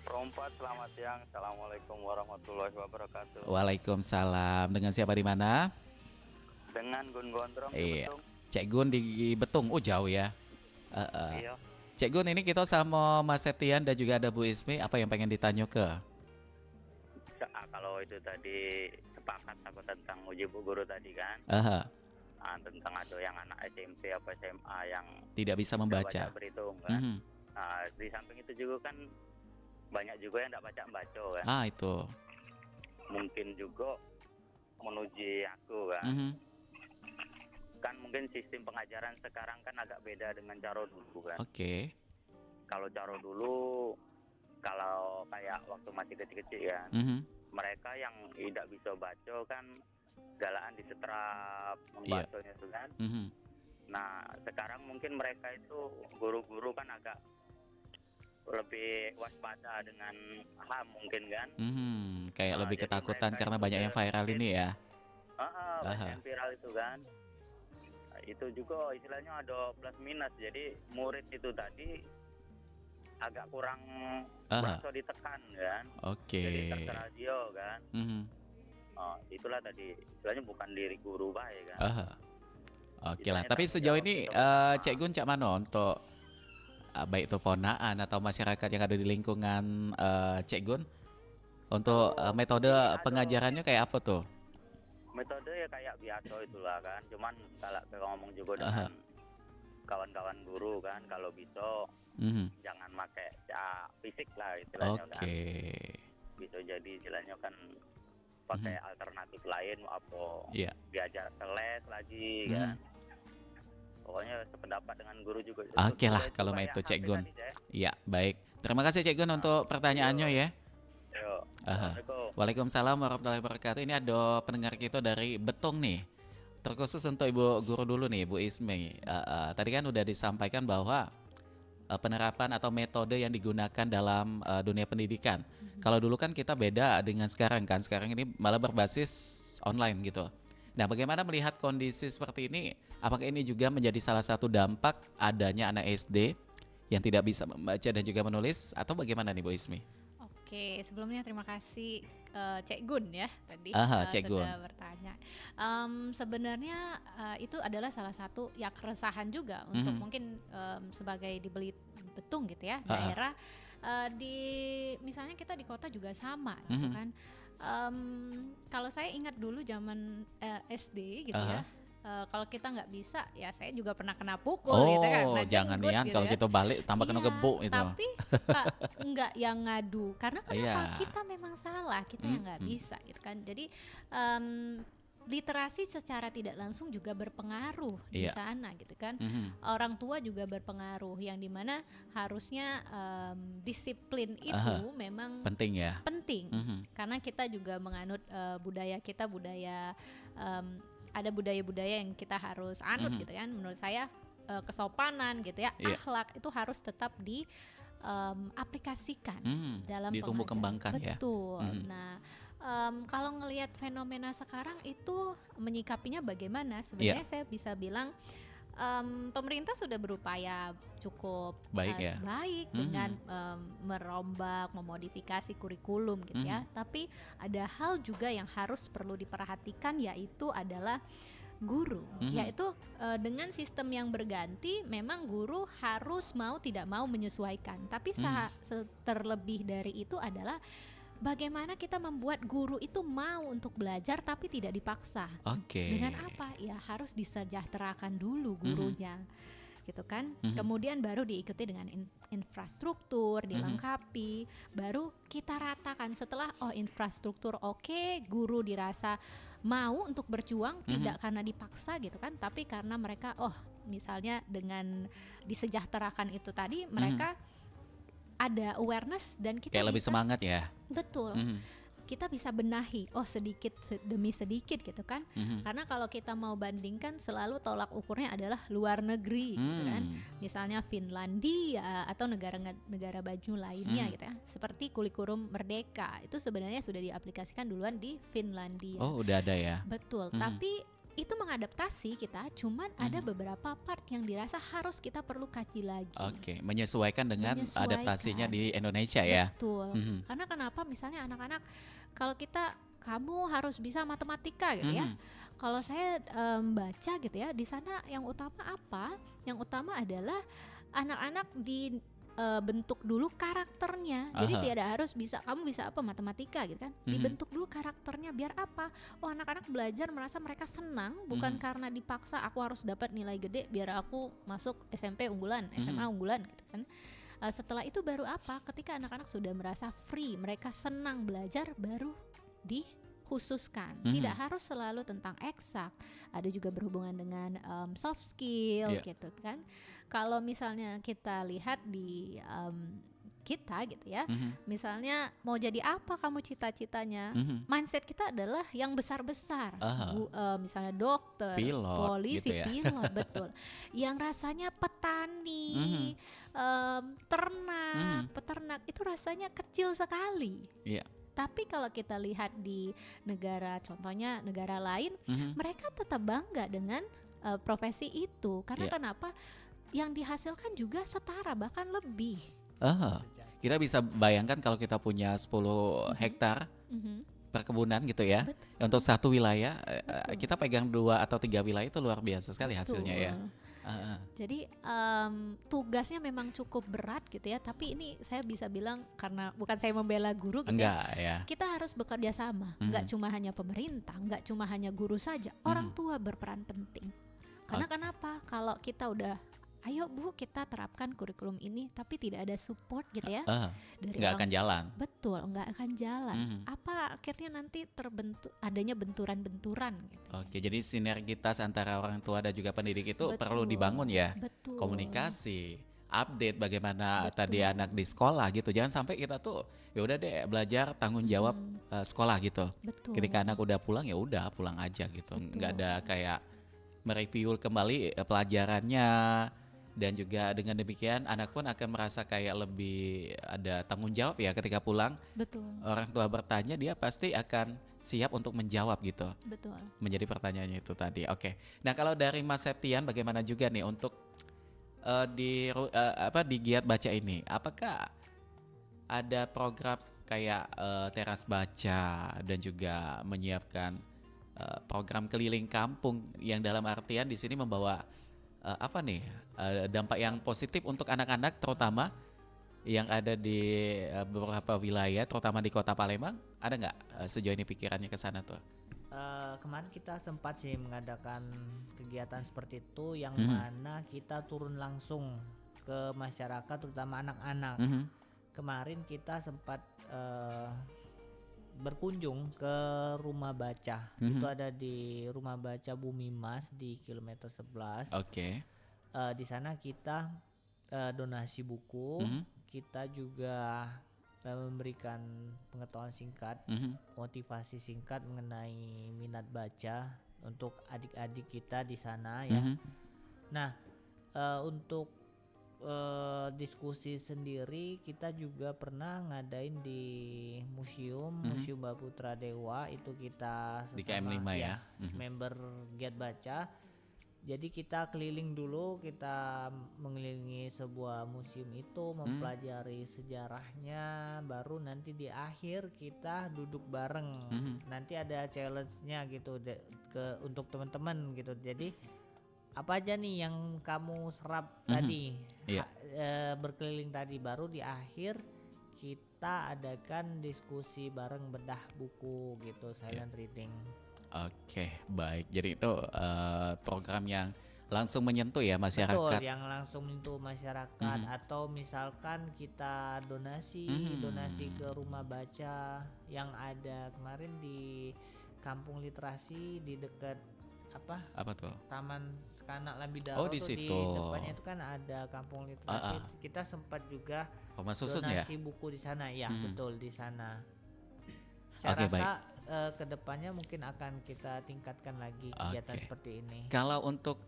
Perempat, selamat siang. Assalamualaikum warahmatullahi wabarakatuh. Waalaikumsalam. Dengan siapa di mana? Dengan Gun Gondrong di Betung. Cek Gun di Betung. Oh jauh ya. Iya. Cek Gun, ini kita sama Mas Septian dan juga ada Bu Ismi. Apa yang pengen ditanya ke? Kalau itu tadi sepakat aku tentang uji bu guru tadi kan. Tentang ada yang anak SMP apa SMA yang tidak bisa membaca, berhitung kan. Nah, di samping itu juga kan banyak juga yang tidak baca kan. Itu. Mungkin juga menuji aku kan. Kan mungkin sistem pengajaran sekarang kan agak beda dengan cara dulu kan. Kalau cara dulu, kalau kayak waktu masih kecil-kecil kan, mereka yang tidak bisa baca kan galaan disetrap membacanya itu kan. Nah sekarang mungkin mereka itu guru-guru kan agak lebih waspada dengan HAM mungkin kan. Kayak lebih ketakutan karena banyak yang viral ini ya. Banyak yang viral itu kan. Itu juga istilahnya ada plus minus. Jadi murid itu tadi agak kurang berasa ditekan kan. Jadi terserah dia kan. Itulah tadi istilahnya bukan diri guru baik kan. Lah. Tapi sejauh ini Cek Gun cak mana untuk baik itu ponaan atau masyarakat yang ada di lingkungan Cek Gun untuk metode pengajarannya kayak apa tuh? Metode ya kayak biasa itulah kan. Cuman kalau ngomong juga dengan kawan-kawan guru kan, kalau bisa jangan pakai fisik lah istilahnya kan. Bisa jadi istilahnya kan pakai alternatif lain apa. Diajar les lagi kan. Pokoknya sependapat dengan guru juga. Lah kalau itu Cek Gun. Iya, baik. Terima kasih Cek Gun untuk pertanyaannya ya. Waalaikumsalam warahmatullahi wabarakatuh. Ini ada pendengar kita dari Betung nih. Terkhusus untuk Ibu Guru dulu nih, Bu Ismi. Tadi kan udah disampaikan bahwa penerapan atau metode yang digunakan dalam dunia pendidikan. Kalau dulu kan kita beda dengan sekarang kan. Sekarang ini malah berbasis online gitu. Nah, bagaimana melihat kondisi seperti ini? Apakah ini juga menjadi salah satu dampak adanya anak SD yang tidak bisa membaca dan juga menulis, atau bagaimana nih Bu Ismi? Oke, sebelumnya terima kasih Cek Gun ya tadi Cek Gun sudah bertanya. Sebenarnya itu adalah salah satu ya keresahan juga untuk mungkin sebagai di Betung gitu ya, daerah di misalnya kita di kota juga sama gitu kan. Kalau saya ingat dulu zaman SD gitu ya. Kalau kita nggak bisa, ya saya juga pernah kena pukul gitu kan. Nah, jangan nian gitu kalau kita balik tambah kena gebuk itu. Tapi nggak yang ngadu, karena kenapa kita memang salah, kita yang nggak bisa gitu kan. Jadi literasi secara tidak langsung juga berpengaruh di sana gitu kan. Orang tua juga berpengaruh, yang dimana harusnya disiplin itu memang penting ya. Penting karena kita juga menganut budaya kita, ada budaya-budaya yang kita harus anut gitu kan. Menurut saya kesopanan gitu ya, akhlak itu harus tetap aplikasikan dalam ditumbuh kembangkan ya. Betul. Nah, kalau ngelihat fenomena sekarang itu menyikapinya bagaimana? Sebenarnya saya bisa bilang pemerintah sudah berupaya cukup baik dengan merombak, memodifikasi kurikulum gitu ya. Tapi ada hal juga yang harus perlu diperhatikan, yaitu adalah guru, yaitu dengan sistem yang berganti, memang guru harus mau tidak mau menyesuaikan. Tapi terlebih dari itu adalah bagaimana kita membuat guru itu mau untuk belajar tapi tidak dipaksa. Dengan apa? Ya harus disejahterakan dulu gurunya. Gitu kan. Kemudian baru diikuti dengan infrastruktur, dilengkapi, baru kita ratakan. Setelah infrastruktur oke, guru dirasa mau untuk berjuang, tidak karena dipaksa gitu kan, tapi karena mereka misalnya dengan disejahterakan itu tadi, mereka ada awareness dan kita kayak lebih semangat ya. Betul. Kita bisa benahi sedikit demi sedikit gitu kan. Karena kalau kita mau bandingkan, selalu tolak ukurnya adalah luar negeri gitu kan. Misalnya Finlandia atau negara baju lainnya gitu ya. Seperti kurikulum merdeka, itu sebenarnya sudah diaplikasikan duluan di Finlandia. Oh, udah ada ya. Betul. Tapi itu mengadaptasi kita, cuman ada beberapa part yang dirasa harus kita perlu kaji lagi. Menyesuaikan dengan adaptasinya di Indonesia ya. Betul. Karena kenapa misalnya anak-anak, kalau kamu harus bisa matematika gitu ya. Kalau saya baca gitu ya, di sana yang utama apa? Yang utama adalah anak-anak bentuk dulu karakternya. Jadi tidak harus kamu bisa apa matematika gitu kan. Dibentuk dulu karakternya, biar apa? Anak-anak belajar merasa mereka senang, bukan karena dipaksa aku harus dapat nilai gede biar aku masuk SMP unggulan, SMA unggulan gitu kan. Setelah itu baru apa? Ketika anak-anak sudah merasa free, mereka senang belajar, baru dikhususkan. Tidak harus selalu tentang eksak, ada juga berhubungan dengan soft skill gitu kan. Kalau misalnya kita lihat di kita gitu ya, misalnya mau jadi apa kamu cita-citanya, mindset kita adalah yang besar-besar. Misalnya dokter, polisi, gitu ya. pilot, betul. Yang rasanya petani, peternak itu rasanya kecil sekali. Tapi kalau kita lihat di contohnya negara lain, mereka tetap bangga dengan profesi itu. Karena kenapa? Yang dihasilkan juga setara, bahkan lebih. Kita bisa bayangkan kalau kita punya 10 hektar perkebunan gitu ya. Betul. Untuk satu wilayah, kita pegang 2 atau 3 wilayah, itu luar biasa sekali hasilnya ya. Jadi tugasnya memang cukup berat gitu ya. Tapi ini saya bisa bilang, karena bukan saya membela guru gitu. Ya. Kita harus bekerja sama. Nggak cuma hanya pemerintah, nggak cuma hanya guru saja. Orang tua berperan penting. Karena kenapa? Kalau kita udah ayo Bu, kita terapkan kurikulum ini, tapi tidak ada support gitu ya, nggak akan jalan. Betul, nggak akan jalan. Apa akhirnya nanti adanya benturan-benturan gitu. Jadi sinergitas antara orang tua dan juga pendidik itu perlu dibangun ya. Betul. Komunikasi, update bagaimana tadi anak di sekolah gitu. Jangan sampai kita tuh ya udah deh belajar, tanggung jawab sekolah gitu. Betul. Ketika anak udah pulang, ya udah pulang aja gitu. Nggak ada kayak mereview kembali pelajarannya. Dan juga dengan demikian anak pun akan merasa kayak lebih ada tanggung jawab ya ketika pulang. Betul. Orang tua bertanya, dia pasti akan siap untuk menjawab gitu. Betul. Menjadi pertanyaannya itu tadi. Nah, kalau dari Mas Septian bagaimana juga nih untuk di Giat Baca ini? Apakah ada program kayak teras baca dan juga menyiapkan program keliling kampung yang dalam artian di sini membawa dampak yang positif untuk anak-anak, terutama yang ada di beberapa wilayah, terutama di Kota Palembang? Ada nggak sejauh ini pikirannya ke sana tuh? Kemarin kita sempat sih mengadakan kegiatan seperti itu, yang mana kita turun langsung ke masyarakat, terutama anak-anak. Kemarin kita sempat berkunjung ke rumah baca. Itu ada di rumah baca Bumi Mas di kilometer 11. Di sana kita donasi buku, kita juga memberikan pengetahuan singkat, motivasi singkat mengenai minat baca untuk adik-adik kita di sana ya. Nah, untuk diskusi sendiri kita juga pernah ngadain di museum Mbak Putra Dewa, itu kita Di sesama KM5 ya. member Giat Baca. Jadi kita keliling dulu, kita mengelilingi sebuah museum itu, mempelajari sejarahnya, baru nanti di akhir kita duduk bareng. Nanti ada challenge-nya gitu untuk teman-teman gitu. Jadi apa aja nih yang kamu serap tadi, berkeliling tadi, baru di akhir kita adakan diskusi bareng bedah buku gitu, silent reading. Baik. Jadi itu program yang langsung menyentuh ya masyarakat. Betul, yang langsung menyentuh masyarakat. Atau misalkan kita donasi ke rumah baca yang ada kemarin di Kampung Literasi di dekat apa tuh? Taman Sekanak Lambidaro. Di tuh situ. Di depannya itu kan ada Kampung Literasi. Kita sempat juga Rumah susun ya? donasi buku di sana ya. Betul, di sana. Saya rasa kedepannya mungkin akan kita tingkatkan lagi kegiatan seperti ini. Kalau untuk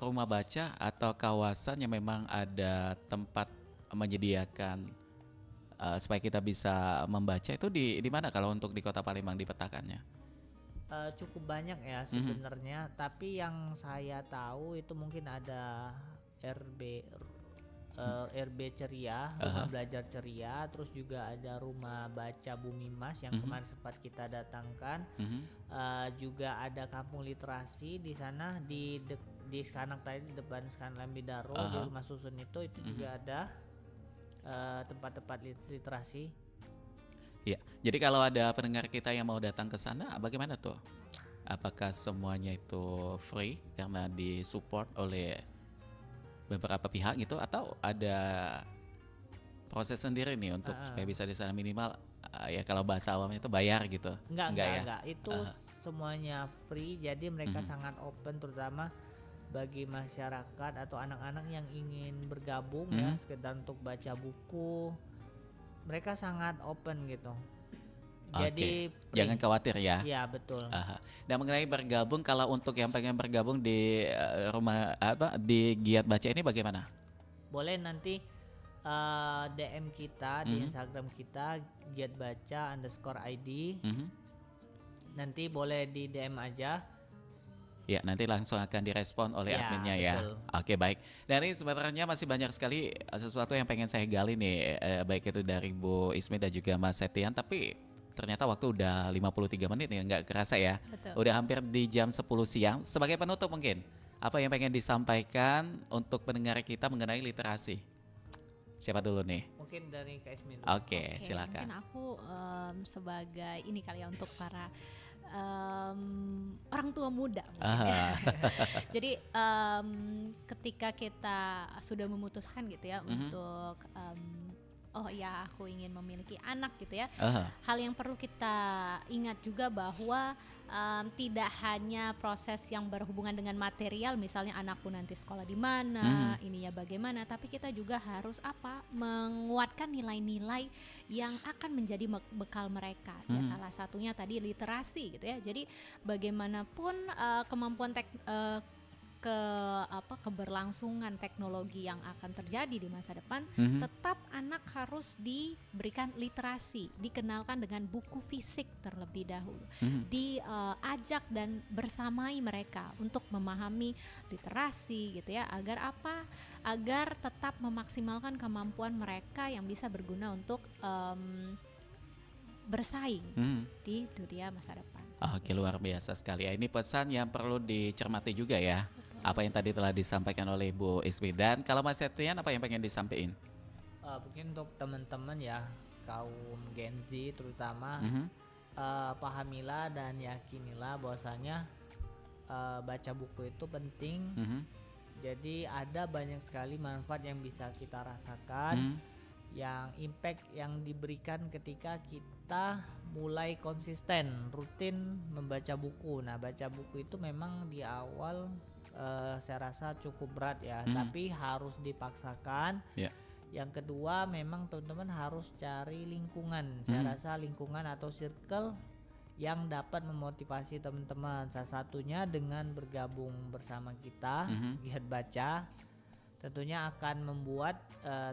rumah baca atau kawasan yang memang ada tempat menyediakan supaya kita bisa membaca, itu di mana kalau untuk di Kota Palembang dipetakannya? Cukup banyak ya sebenarnya, tapi yang saya tahu itu mungkin ada RB Ceria, Rumah Belajar Ceria, terus juga ada Rumah Baca Bumi Mas yang kemarin sempat kita datangkan. Juga ada Kampung Literasi di sana di Sekanak tadi, di depan Sekanak Lambidaro, di rumah susun itu juga ada tempat-tempat literasi. Ya, jadi kalau ada pendengar kita yang mau datang ke sana, bagaimana tuh? Apakah semuanya itu free karena disupport oleh beberapa pihak gitu, atau ada proses sendiri nih untuk supaya bisa di sana minimal ya kalau bahasa awamnya itu bayar gitu? Enggak. Itu semuanya free, jadi mereka sangat open, terutama bagi masyarakat atau anak-anak yang ingin bergabung ya sekedar untuk baca buku. Mereka sangat open gitu. Jadi jangan khawatir ya. Iya, betul. Dan mengenai bergabung, kalau untuk yang pengen bergabung di di Giat Baca ini bagaimana? Boleh nanti DM kita di Instagram kita giatbaca_id. Nanti boleh di DM aja. Ya, nanti langsung akan direspon oleh adminnya ya. Betul. Baik. Dan ini sebenarnya masih banyak sekali sesuatu yang pengen saya gali nih, baik itu dari Bu Ismi dan juga Mas Setian, tapi ternyata waktu udah 53 menit nih, nggak kerasa ya. Betul. Udah hampir di jam 10 siang. Sebagai penutup mungkin, apa yang pengen disampaikan untuk pendengar kita mengenai literasi? Siapa dulu nih? Mungkin dari Kak Ismi. Oke, silakan. Mungkin aku sebagai ini kali ya untuk para orang tua muda mungkin ya. Jadi ketika kita sudah memutuskan gitu ya untuk oh ya aku ingin memiliki anak gitu ya, hal yang perlu kita ingat juga bahwa tidak hanya proses yang berhubungan dengan material, misalnya anakku nanti sekolah di mana, ininya bagaimana, tapi kita juga harus menguatkan nilai-nilai yang akan menjadi bekal mereka. Ya, salah satunya tadi literasi gitu ya. Jadi bagaimanapun kemampuan keberlangsungan teknologi yang akan terjadi di masa depan, tetap anak harus diberikan literasi, dikenalkan dengan buku fisik terlebih dahulu, diajak dan bersamai mereka untuk memahami literasi gitu ya, agar tetap memaksimalkan kemampuan mereka yang bisa berguna untuk bersaing di dunia masa depan. Oke, luar biasa sekali. Ini pesan yang perlu dicermati juga ya. Apa yang tadi telah disampaikan oleh Bu Ismi. Dan kalau Mas Setian, apa yang pengen disampaikan? Mungkin untuk teman-teman ya, kaum Gen Z terutama, pahamilah dan yakinilah bahwasanya baca buku itu penting. Jadi ada banyak sekali manfaat yang bisa kita rasakan, yang impact yang diberikan ketika kita kita mulai konsisten rutin membaca buku. Nah, baca buku itu memang di awal saya rasa cukup berat ya, tapi harus dipaksakan. Yang kedua, memang teman-teman harus cari lingkungan. Saya rasa lingkungan atau circle yang dapat memotivasi teman-teman. Salah satunya dengan bergabung bersama kita, Giat Baca. Tentunya akan membuat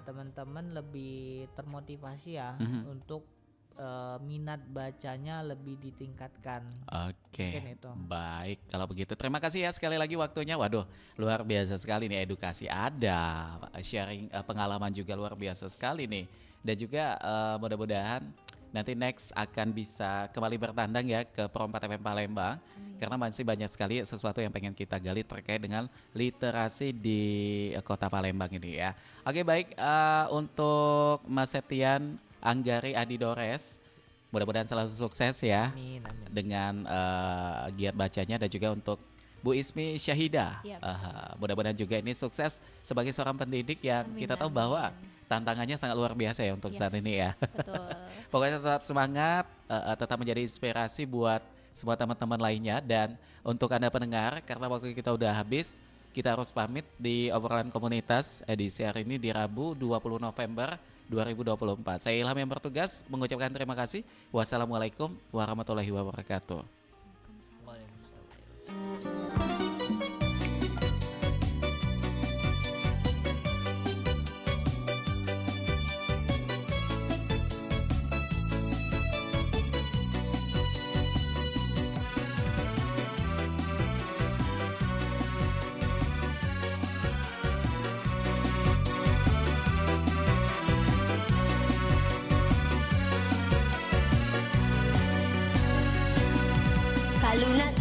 teman-teman lebih termotivasi ya untuk minat bacanya lebih ditingkatkan. Oke, baik kalau begitu. Terima kasih ya sekali lagi waktunya. Waduh, luar biasa sekali nih, edukasi ada, sharing pengalaman juga luar biasa sekali nih. Dan juga mudah-mudahan nanti next akan bisa kembali bertandang ya ke Pro 4 FM Palembang. Karena masih banyak sekali sesuatu yang pengen kita gali terkait dengan literasi di kota Palembang ini ya. Oke, baik, untuk Mas Septian Anggari Adidores, mudah-mudahan selalu sukses ya. Amin. Dengan giat bacanya, dan juga untuk Bu Ismi Syahidah. Mudah-mudahan juga ini sukses sebagai seorang pendidik yang kita tahu bahwa tantangannya sangat luar biasa ya untuk saat ini ya. Betul. Pokoknya tetap semangat, tetap menjadi inspirasi buat semua teman-teman lainnya. Dan untuk Anda pendengar, karena waktu kita udah habis, kita harus pamit di obrolan komunitas edisi hari ini di Rabu 20 November 2024. Saya Ilham yang bertugas mengucapkan terima kasih. Wassalamualaikum warahmatullahi wabarakatuh. Kalau nak